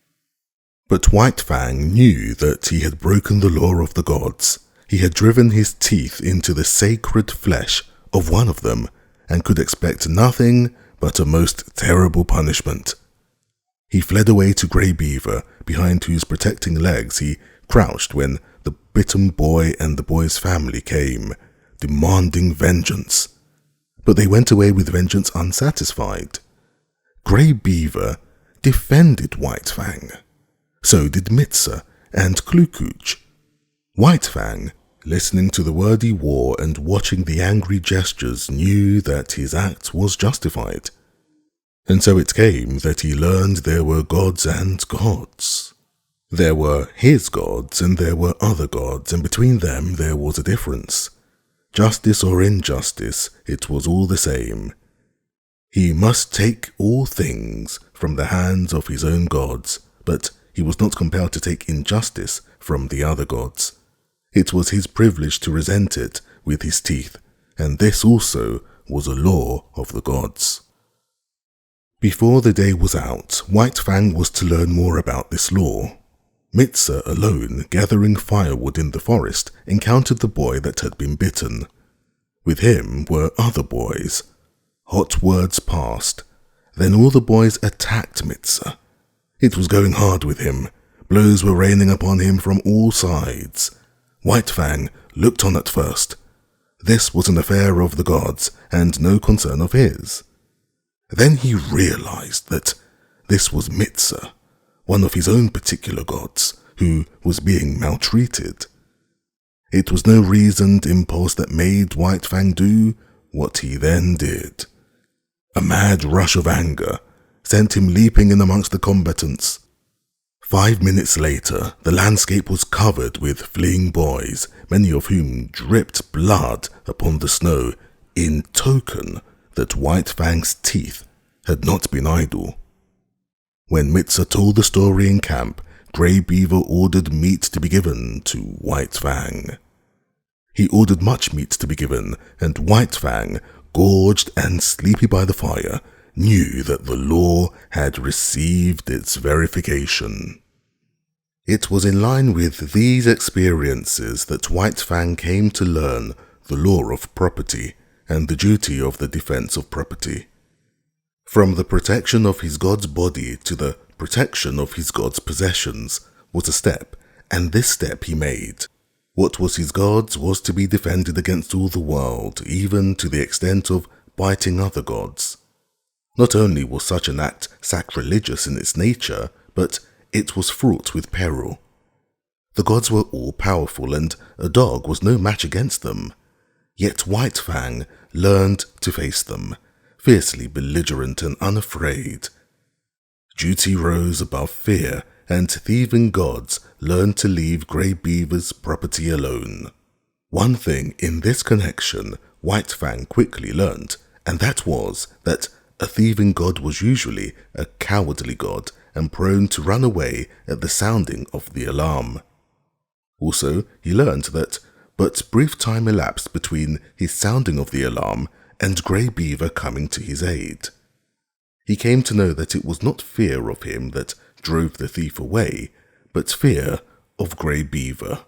But White Fang knew that he had broken the law of the gods. He had driven his teeth into the sacred flesh of one of them, and could expect nothing but a most terrible punishment. He fled away to Grey Beaver, behind whose protecting legs he crouched when the bitten boy and the boy's family came, demanding vengeance. But they went away with vengeance unsatisfied. Grey Beaver defended White Fang. So did Mitsa and Klukuch. White Fang, listening to the wordy war and watching the angry gestures, knew that his act was justified. And so it came that he learned there were gods and gods. There were his gods and there were other gods, and between them there was a difference. Justice or injustice, it was all the same. He must take all things from the hands of his own gods, but he was not compelled to take injustice from the other gods. It was his privilege to resent it with his teeth, and this also was a law of the gods. Before the day was out, White Fang was to learn more about this law. Mitsa, alone, gathering firewood in the forest, encountered the boy that had been bitten. With him were other boys. Hot words passed. Then all the boys attacked Mitsa. It was going hard with him. Blows were raining upon him from all sides. White Fang looked on at first. This was an affair of the gods, and no concern of his. Then he realized that this was Mitsa, one of his own particular gods, who was being maltreated. It was no reasoned impulse that made White Fang do what he then did. A mad rush of anger sent him leaping in amongst the combatants. 5 minutes later, the landscape was covered with fleeing boys, many of whom dripped blood upon the snow in token that White Fang's teeth had not been idle. When Mitsa told the story in camp, Grey Beaver ordered meat to be given to White Fang. He ordered much meat to be given, and White Fang, gorged and sleepy by the fire, knew that the law had received its verification. It was in line with these experiences that White Fang came to learn the law of property and the duty of the defense of property. From the protection of his god's body to the protection of his god's possessions was a step, and this step he made. What was his god's was to be defended against all the world, even to the extent of biting other gods. Not only was such an act sacrilegious in its nature, but it was fraught with peril. The gods were all powerful, and a dog was no match against them. Yet White Fang learned to face them, fiercely belligerent and unafraid. Duty rose above fear, and thieving gods learned to leave Grey Beaver's property alone. One thing in this connection White Fang quickly learned, and that was that a thieving god was usually a cowardly god and prone to run away at the sounding of the alarm. Also, he learned that but brief time elapsed between his sounding of the alarm and Grey Beaver coming to his aid. He came to know that it was not fear of him that drove the thief away, but fear of Grey Beaver.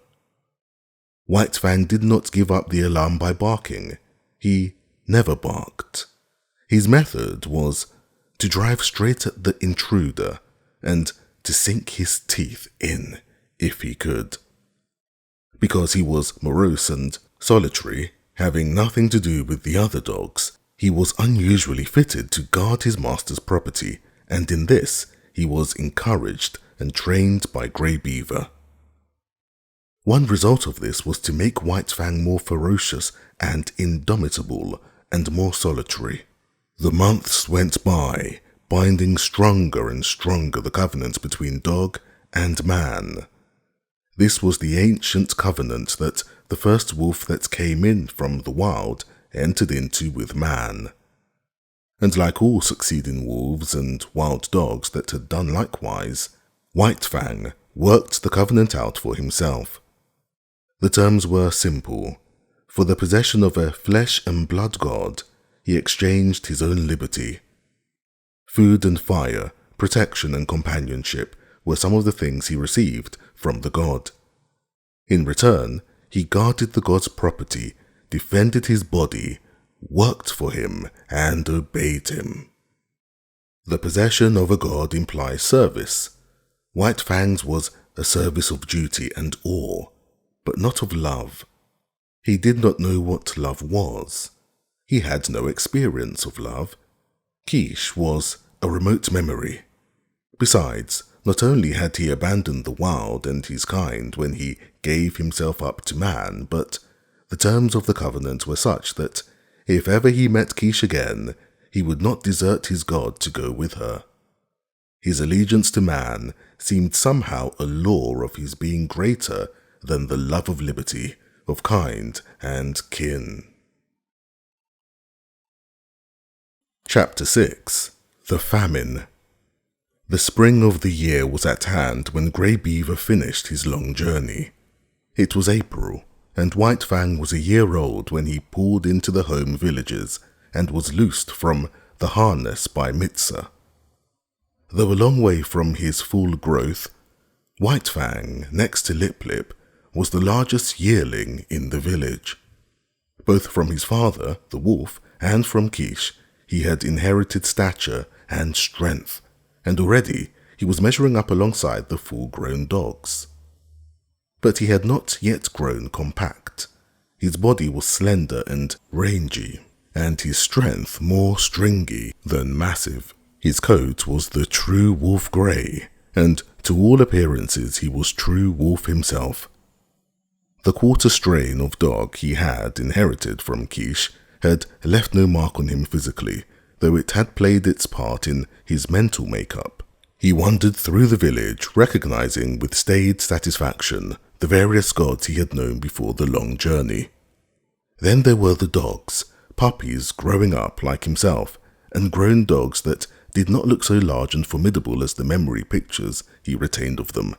White Fang did not give up the alarm by barking. He never barked. His method was to drive straight at the intruder and to sink his teeth in if he could. Because he was morose and solitary, having nothing to do with the other dogs, he was unusually fitted to guard his master's property, and in this he was encouraged and trained by Grey Beaver. One result of this was to make White Fang more ferocious and indomitable and more solitary. The months went by, binding stronger and stronger the covenant between dog and man. This was the ancient covenant that the first wolf that came in from the wild entered into with man. And like all succeeding wolves and wild dogs that had done likewise, White Fang worked the covenant out for himself. The terms were simple. For the possession of a flesh and blood god, he exchanged his own liberty. Food and fire, protection and companionship were some of the things he received from the god. In return, he guarded the god's property, defended his body, worked for him, and obeyed him. The possession of a god implies service. White Fang's was a service of duty and awe, but not of love. He did not know what love was. He had no experience of love. Quiche was a remote memory. Besides, not only had he abandoned the wild and his kind when he gave himself up to man, but the terms of the covenant were such that if ever he met Quiche again, he would not desert his god to go with her. His allegiance to man seemed somehow a law of his being greater than the love of liberty, of kind and kin. Chapter 6. The Famine. The spring of the year was at hand when Grey Beaver finished his long journey. It was April, and White Fang was a year old when he pulled into the home villages and was loosed from the harness by Mitsa. Though a long way from his full growth, White Fang, next to Lip Lip, was the largest yearling in the village. Both from his father, the wolf, and from Quiche, he had inherited stature and strength, and already he was measuring up alongside the full-grown dogs. But he had not yet grown compact. His body was slender and rangy, and his strength more stringy than massive. His coat was the true wolf grey, and to all appearances he was true wolf himself. The quarter strain of dog he had inherited from Quiche had left no mark on him physically, though it had played its part in his mental makeup. He wandered through the village, recognizing with staid satisfaction the various gods he had known before the long journey. Then there were the dogs, puppies growing up like himself, and grown dogs that did not look so large and formidable as the memory pictures he retained of them.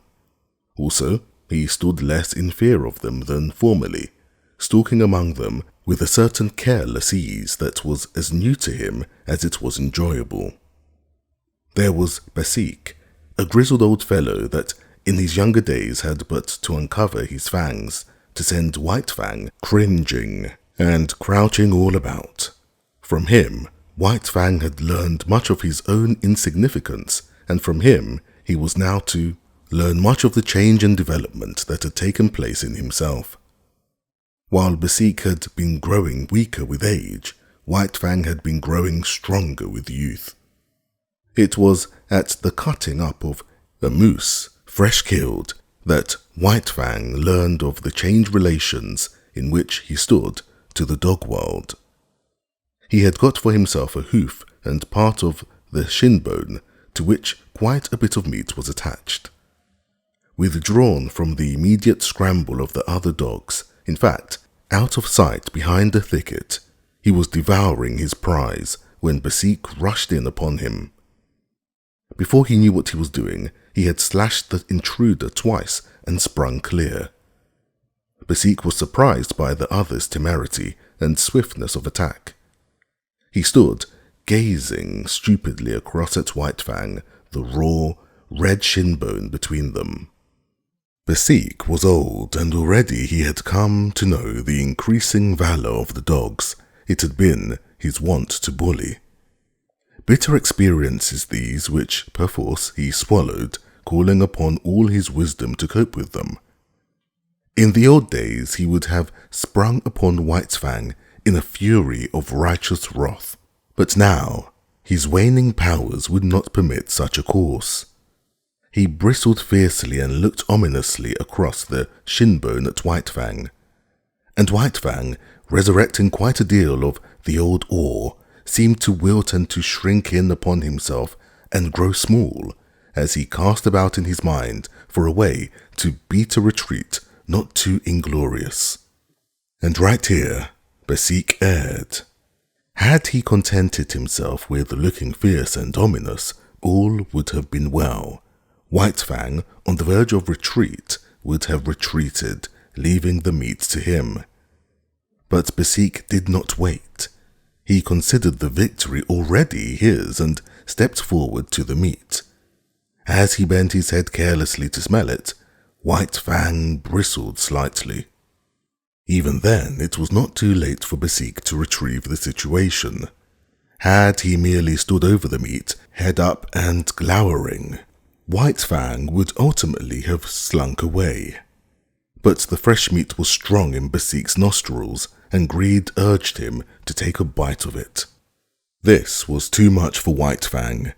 Also, he stood less in fear of them than formerly, stalking among them with a certain careless ease that was as new to him as it was enjoyable. There was Basik, a grizzled old fellow that in his younger days had but to uncover his fangs to send White Fang cringing and crouching all about. From him, White Fang had learned much of his own insignificance, and from him he was now to learn much of the change and development that had taken place in himself. While Basik had been growing weaker with age, White Fang had been growing stronger with youth. It was at the cutting up of a moose, fresh killed, that White Fang learned of the changed relations in which he stood to the dog world. He had got for himself a hoof and part of the shin bone to which quite a bit of meat was attached. Withdrawn from the immediate scramble of the other dogs, in fact, out of sight behind a thicket, he was devouring his prize when Basik rushed in upon him. Before he knew what he was doing, he had slashed the intruder twice and sprung clear. Basik was surprised by the other's temerity and swiftness of attack. He stood, gazing stupidly across at White Fang, the raw, red shin bone between them. Basik was old, and already he had come to know the increasing valour of the dogs it had been his wont to bully. Bitter experiences these which, perforce, he swallowed, calling upon all his wisdom to cope with them. In the old days he would have sprung upon White Fang in a fury of righteous wrath, but now his waning powers would not permit such a course. He bristled fiercely and looked ominously across the shin bone at White Fang, and White Fang, resurrecting quite a deal of the old awe, seemed to wilt and to shrink in upon himself and grow small, as he cast about in his mind for a way to beat a retreat not too inglorious. And right here, Basik erred. Had he contented himself with looking fierce and ominous, all would have been well. White Fang, on the verge of retreat, would have retreated, leaving the meat to him. But Basik did not wait. He considered the victory already his and stepped forward to the meat. As he bent his head carelessly to smell it, White Fang bristled slightly. Even then, it was not too late for Basik to retrieve the situation. Had he merely stood over the meat, head up and glowering, White Fang would ultimately have slunk away. But the fresh meat was strong in Basik's nostrils, and greed urged him to take a bite of it. This was too much for White Fang.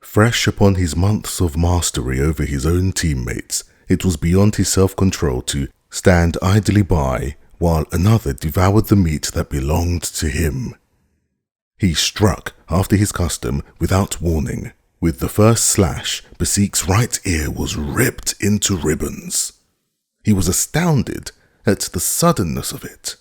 Fresh upon his months of mastery over his own teammates, it was beyond his self-control to stand idly by while another devoured the meat that belonged to him. He struck, after his custom, without warning. With the first slash, Basik's right ear was ripped into ribbons. He was astounded at the suddenness of it.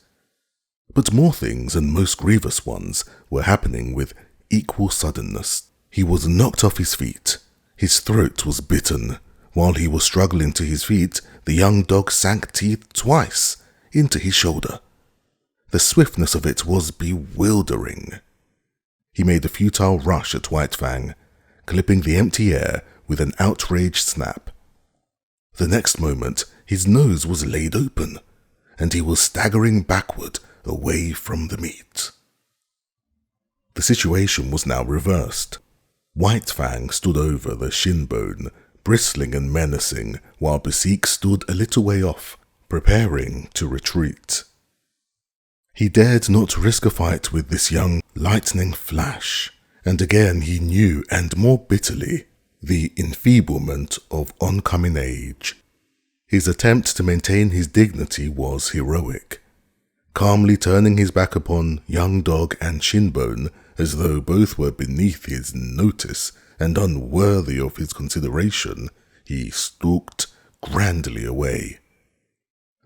But more things, and most grievous ones, were happening with equal suddenness. He was knocked off his feet. His throat was bitten. While he was struggling to his feet, the young dog sank teeth twice into his shoulder. The swiftness of it was bewildering. He made a futile rush at White Fang, clipping the empty air with an outraged snap. The next moment, his nose was laid open, and he was staggering backward away from the meat. The situation was now reversed. White Fang stood over the shin bone, bristling and menacing, while Basik stood a little way off, preparing to retreat. He dared not risk a fight with this young lightning flash, and again he knew, and more bitterly, the enfeeblement of oncoming age. His attempt to maintain his dignity was heroic. Calmly turning his back upon young dog and shinbone as though both were beneath his notice and unworthy of his consideration, he stalked grandly away.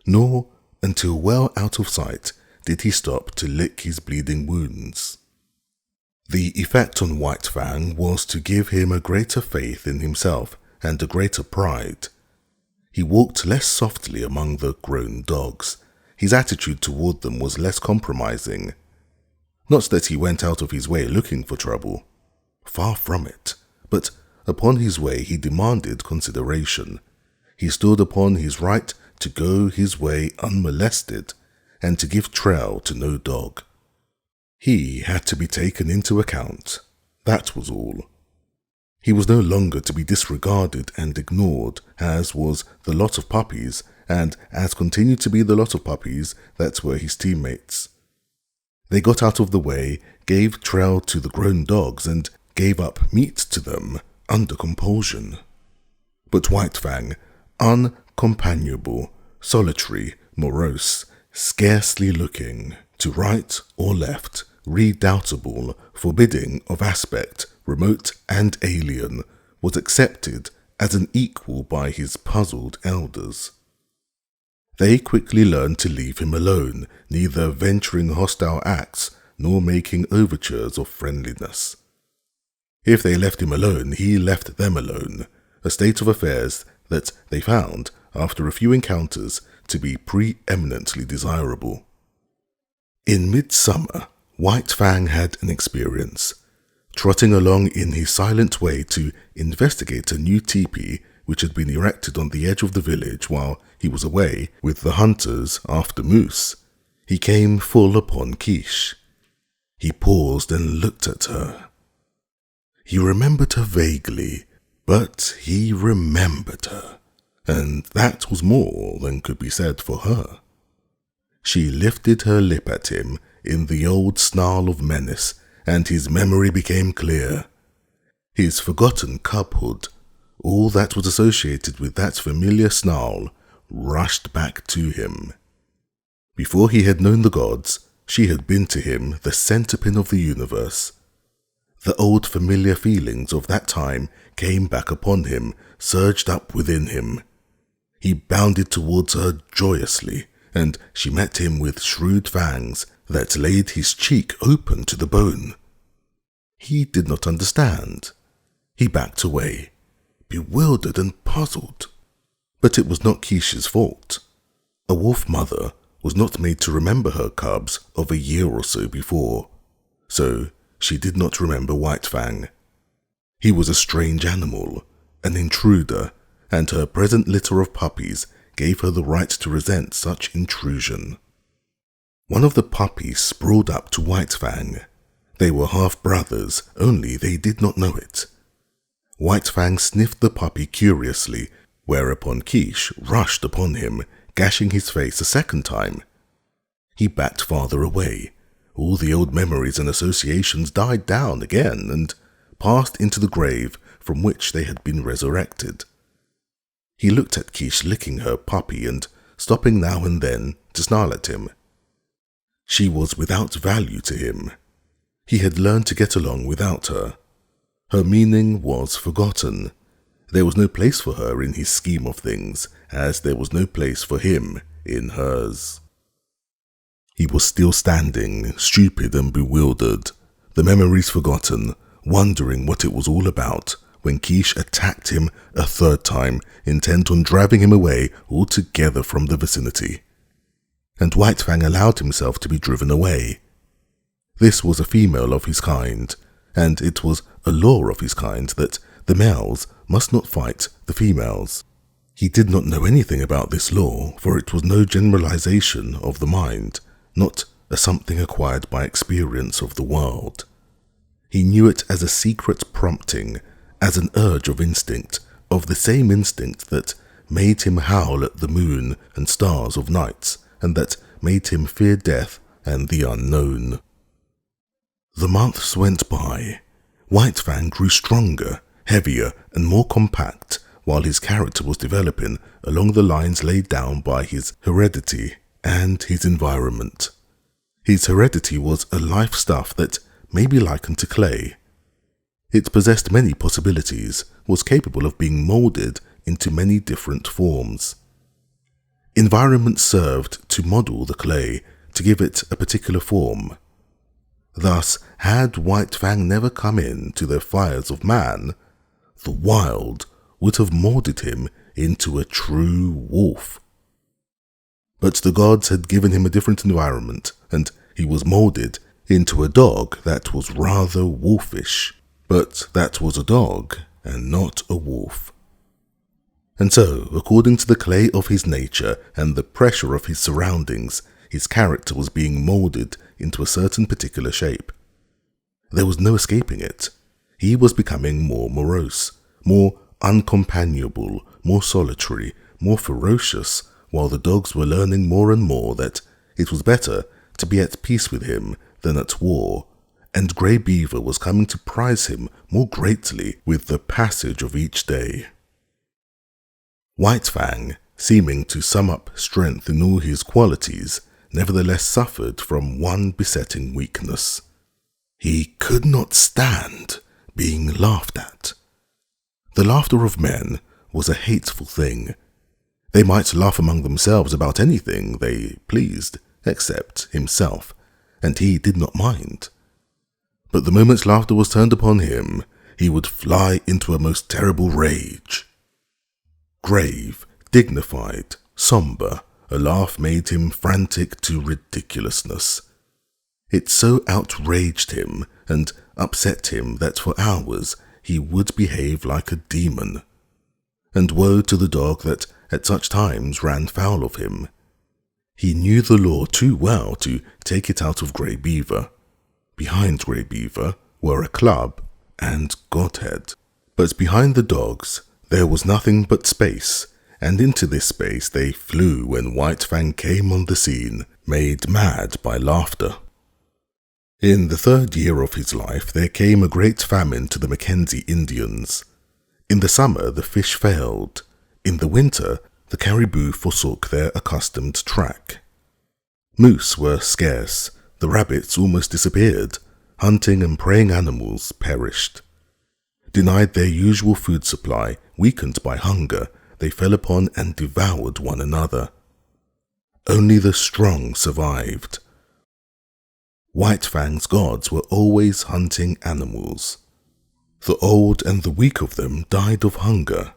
Nor, until well out of sight, did he stop to lick his bleeding wounds. The effect on White Fang was to give him a greater faith in himself and a greater pride. He walked less softly among the grown dogs. His attitude toward them was less compromising. Not that he went out of his way looking for trouble. Far from it. But upon his way he demanded consideration. He stood upon his right to go his way unmolested, and to give trail to no dog. He had to be taken into account. That was all. He was no longer to be disregarded and ignored, as was the lot of puppies, and as continued to be the lot of puppies that were his teammates. They got out of the way, gave trail to the grown dogs, and gave up meat to them under compulsion. But White Fang, uncompanionable, solitary, morose, scarcely looking to right or left, redoubtable, forbidding of aspect, remote and alien, was accepted as an equal by his puzzled elders. They quickly learned to leave him alone, neither venturing hostile acts nor making overtures of friendliness. If they left him alone, he left them alone, a state of affairs that they found, after a few encounters, to be preeminently desirable. In midsummer, White Fang had an experience. Trotting along in his silent way to investigate a new teepee which had been erected on the edge of the village while he was away with the hunters after moose, he came full upon Quiche. He paused and looked at her. He remembered her vaguely, but he remembered her, and that was more than could be said for her. She lifted her lip at him in the old snarl of menace, and his memory became clear. His forgotten cubhood, all that was associated with that familiar snarl, rushed back to him. Before he had known the gods, she had been to him the centerpin of the universe. The old familiar feelings of that time came back upon him, surged up within him. He bounded towards her joyously, and she met him with shrewd fangs that laid his cheek open to the bone. He did not understand. He backed away, bewildered and puzzled. But it was not Keish's fault. A wolf mother was not made to remember her cubs of a year or so before, so she did not remember White Fang. He was a strange animal, an intruder, and her present litter of puppies gave her the right to resent such intrusion. One of the puppies sprawled up to White Fang. They were half-brothers, only they did not know it. White Fang sniffed the puppy curiously, whereupon Keish rushed upon him, gashing his face a second time. He backed farther away. All the old memories and associations died down again and passed into the grave from which they had been resurrected. He looked at Keish licking her puppy and stopping now and then to snarl at him. She was without value to him. He had learned to get along without her. Her meaning was forgotten. There was no place for her in his scheme of things, as there was no place for him in hers. He was still standing, stupid and bewildered, the memories forgotten, wondering what it was all about, when Keish attacked him a third time, intent on driving him away altogether from the vicinity. And White Fang allowed himself to be driven away. This was a female of his kind, and it was a law of his kind that the males must not fight the females. He did not know anything about this law, for it was no generalization of the mind, not a something acquired by experience of the world. He knew it as a secret prompting, as an urge of instinct, of the same instinct that made him howl at the moon and stars of nights, and that made him fear death and the unknown. The months went by. White Fang grew stronger, heavier, and more compact, while his character was developing along the lines laid down by his heredity and his environment. His heredity was a life stuff that may be likened to clay. It possessed many possibilities, was capable of being moulded into many different forms. Environment served to model the clay, to give it a particular form. Thus, had White Fang never come in to the fires of man, the wild would have moulded him into a true wolf. But the gods had given him a different environment, and he was moulded into a dog that was rather wolfish, but that was a dog and not a wolf. And so, according to the clay of his nature and the pressure of his surroundings, his character was being moulded into a certain particular shape. There was no escaping it. He was becoming more morose, more uncompanionable, more solitary, more ferocious, while the dogs were learning more and more that it was better to be at peace with him than at war, and Grey Beaver was coming to prize him more greatly with the passage of each day. White Fang, seeming to sum up strength in all his qualities, nevertheless suffered from one besetting weakness. He could not stand being laughed at. The laughter of men was a hateful thing. They might laugh among themselves about anything they pleased, except himself, and he did not mind. But the moment laughter was turned upon him, he would fly into a most terrible rage. Grave, dignified, sombre, a laugh made him frantic to ridiculousness. It so outraged him and upset him that for hours he would behave like a demon. And woe to the dog that at such times ran foul of him. He knew the law too well to take it out of Grey Beaver. Behind Grey Beaver were a club and Godhead. But behind the dogs there was nothing but space, and into this space they flew when White Fang came on the scene, made mad by laughter. In the 3rd year of his life there came a great famine to the Mackenzie Indians. In the summer the fish failed. In the winter the caribou forsook their accustomed track. Moose were scarce, the rabbits almost disappeared, hunting and preying animals perished. Denied their usual food supply, weakened by hunger, they fell upon and devoured one another. Only the strong survived. White Fang's gods were always hunting animals. The old and the weak of them died of hunger.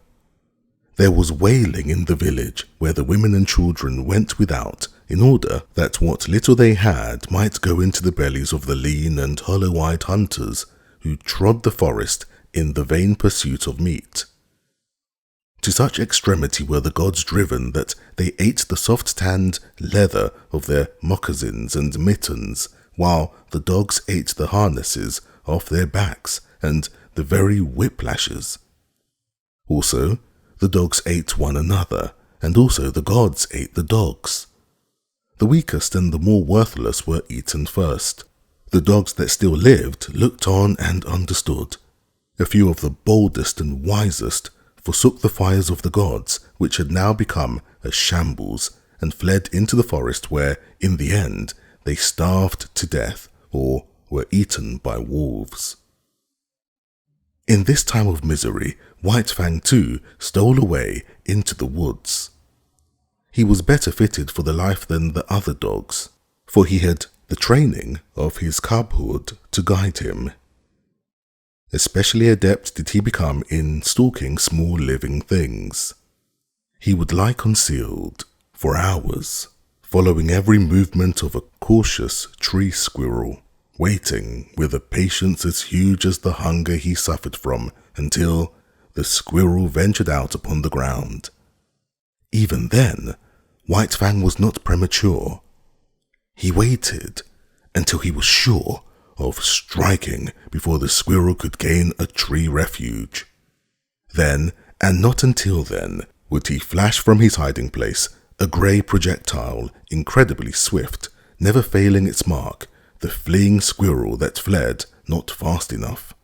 There was wailing in the village where the women and children went without in order that what little they had might go into the bellies of the lean and hollow-eyed hunters who trod the forest in the vain pursuit of meat. To such extremity were the gods driven that they ate the soft-tanned leather of their moccasins and mittens, while the dogs ate the harnesses off their backs and the very whiplashes. Also, the dogs ate one another, and also the gods ate the dogs. The weakest and the more worthless were eaten first. The dogs that still lived looked on and understood. A few of the boldest and wisest forsook the fires of the gods, which had now become a shambles, and fled into the forest where, in the end, they starved to death or were eaten by wolves. In this time of misery, White Fang too stole away into the woods. He was better fitted for the life than the other dogs, for he had the training of his cubhood to guide him. Especially adept did he become in stalking small living things. He would lie concealed for hours, following every movement of a cautious tree squirrel, waiting with a patience as huge as the hunger he suffered from until the squirrel ventured out upon the ground. Even then, White Fang was not premature. He waited until he was sure of striking before the squirrel could gain a tree refuge. Then, and not until then, would he flash from his hiding place a grey projectile, incredibly swift, never failing its mark, the fleeing squirrel that fled not fast enough.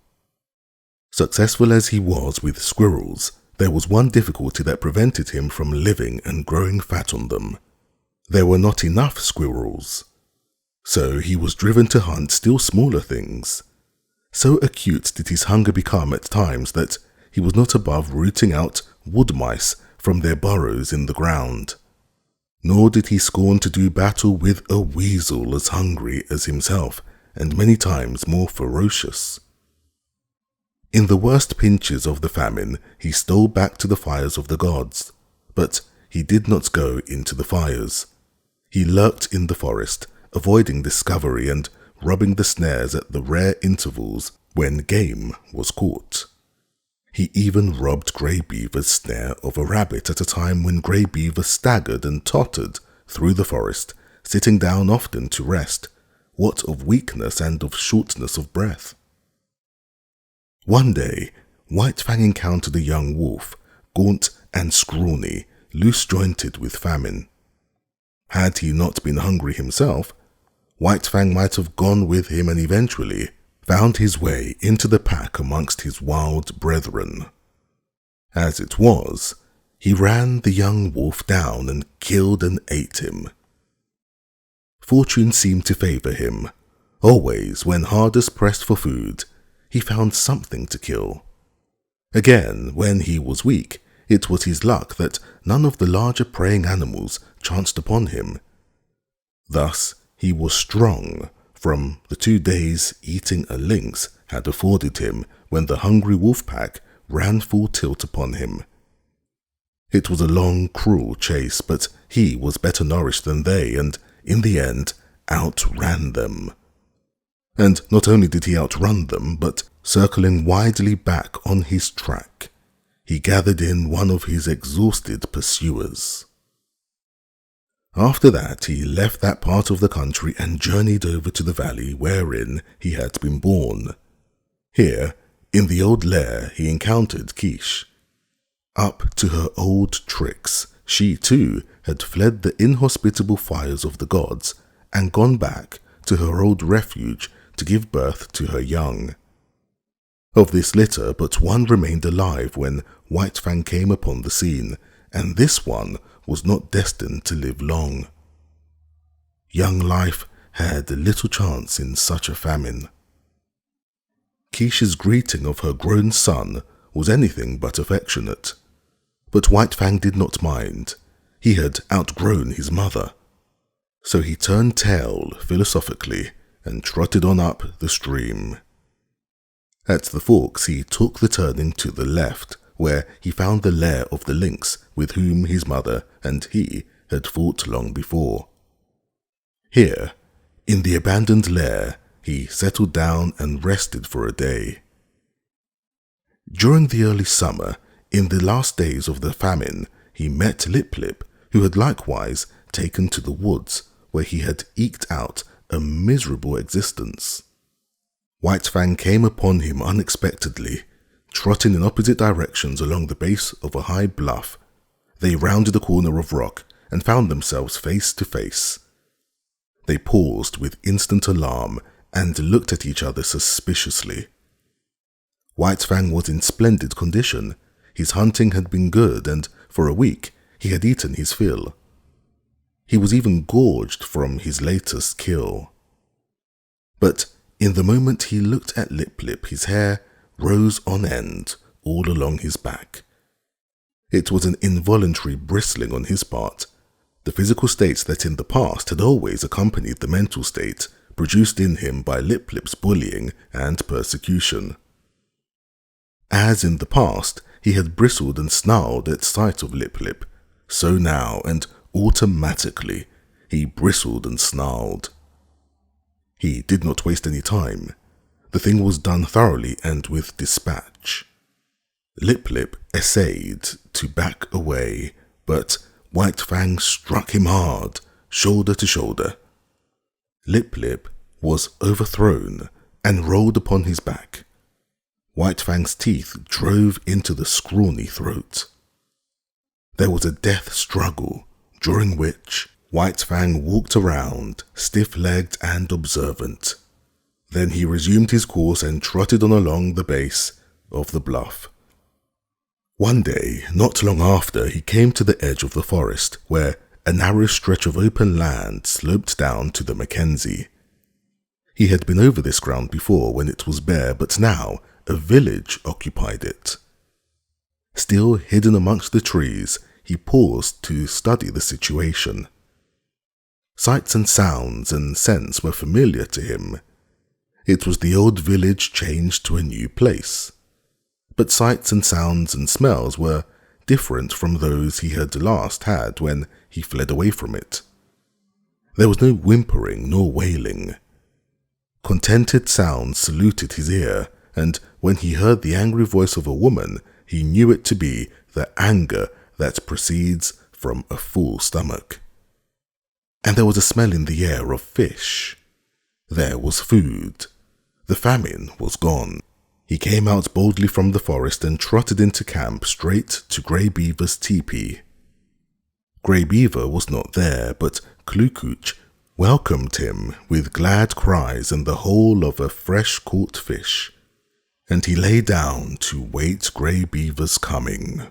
Successful as he was with squirrels, there was one difficulty that prevented him from living and growing fat on them. There were not enough squirrels. So he was driven to hunt still smaller things. So acute did his hunger become at times that he was not above rooting out wood mice from their burrows in the ground. Nor did he scorn to do battle with a weasel as hungry as himself, and many times more ferocious. In the worst pinches of the famine, he stole back to the fires of the gods, but he did not go into the fires. He lurked in the forest, avoiding discovery and rubbing the snares at the rare intervals when game was caught. He even robbed Grey Beaver's snare of a rabbit at a time when Grey Beaver staggered and tottered through the forest, sitting down often to rest, what of weakness and of shortness of breath. One day, White Fang encountered a young wolf, gaunt and scrawny, loose-jointed with famine. Had he not been hungry himself, White Fang might have gone with him and eventually found his way into the pack amongst his wild brethren. As it was, he ran the young wolf down and killed and ate him. Fortune seemed to favour him. Always, when hardest pressed for food, he found something to kill. Again, when he was weak, it was his luck that none of the larger preying animals chanced upon him. Thus, he was strong from the 2 days eating a lynx had afforded him when the hungry wolf pack ran full tilt upon him. It was a long, cruel chase, but he was better nourished than they, and, in the end, outran them. And not only did he outrun them, but circling widely back on his track, he gathered in one of his exhausted pursuers. After that, he left that part of the country and journeyed over to the valley wherein he had been born. Here, in the old lair, he encountered Quiche. Up to her old tricks, she too had fled the inhospitable fires of the gods and gone back to her old refuge to give birth to her young. Of this litter, but one remained alive when White Fang came upon the scene, and this one was not destined to live long. Young life had little chance in such a famine. Keisha's greeting of her grown son was anything but affectionate. But White Fang did not mind. He had outgrown his mother. So he turned tail philosophically and trotted on up the stream. At the forks he took the turning to the left, where he found the lair of the lynx with whom his mother and he had fought long before. Here, in the abandoned lair, he settled down and rested for a day. During the early summer, in the last days of the famine, he met Lip Lip, who had likewise taken to the woods, where he had eked out a miserable existence. White Fang came upon him unexpectedly, trotting in opposite directions along the base of a high bluff. They rounded a corner of rock and found themselves face to face. They paused with instant alarm and looked at each other suspiciously. White Fang was in splendid condition. His hunting had been good, and for a week he had eaten his fill. He was even gorged from his latest kill. But in the moment he looked at Lip Lip, his hair rose on end all along his back. It was an involuntary bristling on his part, the physical state that in the past had always accompanied the mental state produced in him by Lip Lip's bullying and persecution. As in the past he had bristled and snarled at sight of Lip Lip, so now and automatically he bristled and snarled. He did not waste any time. The thing was done thoroughly and with dispatch. Lip Lip essayed to back away, but White Fang struck him hard, shoulder to shoulder. Lip Lip was overthrown and rolled upon his back. White Fang's teeth drove into the scrawny throat. There was a death struggle, during which White Fang walked around, stiff-legged and observant. Then he resumed his course and trotted on along the base of the bluff. One day, not long after, he came to the edge of the forest, where a narrow stretch of open land sloped down to the Mackenzie. He had been over this ground before when it was bare, but now a village occupied it. Still hidden amongst the trees, he paused to study the situation. Sights and sounds and scents were familiar to him. It was the old village changed to a new place. But sights and sounds and smells were different from those he had last had when he fled away from it. There was no whimpering nor wailing. Contented sounds saluted his ear, and when he heard the angry voice of a woman, he knew it to be the anger that proceeds from a full stomach. And there was a smell in the air of fish. There was food. The famine was gone. He came out boldly from the forest and trotted into camp straight to Grey Beaver's teepee. Grey Beaver was not there, but Klukooch welcomed him with glad cries and the whole of a fresh-caught fish, and he lay down to wait Grey Beaver's coming.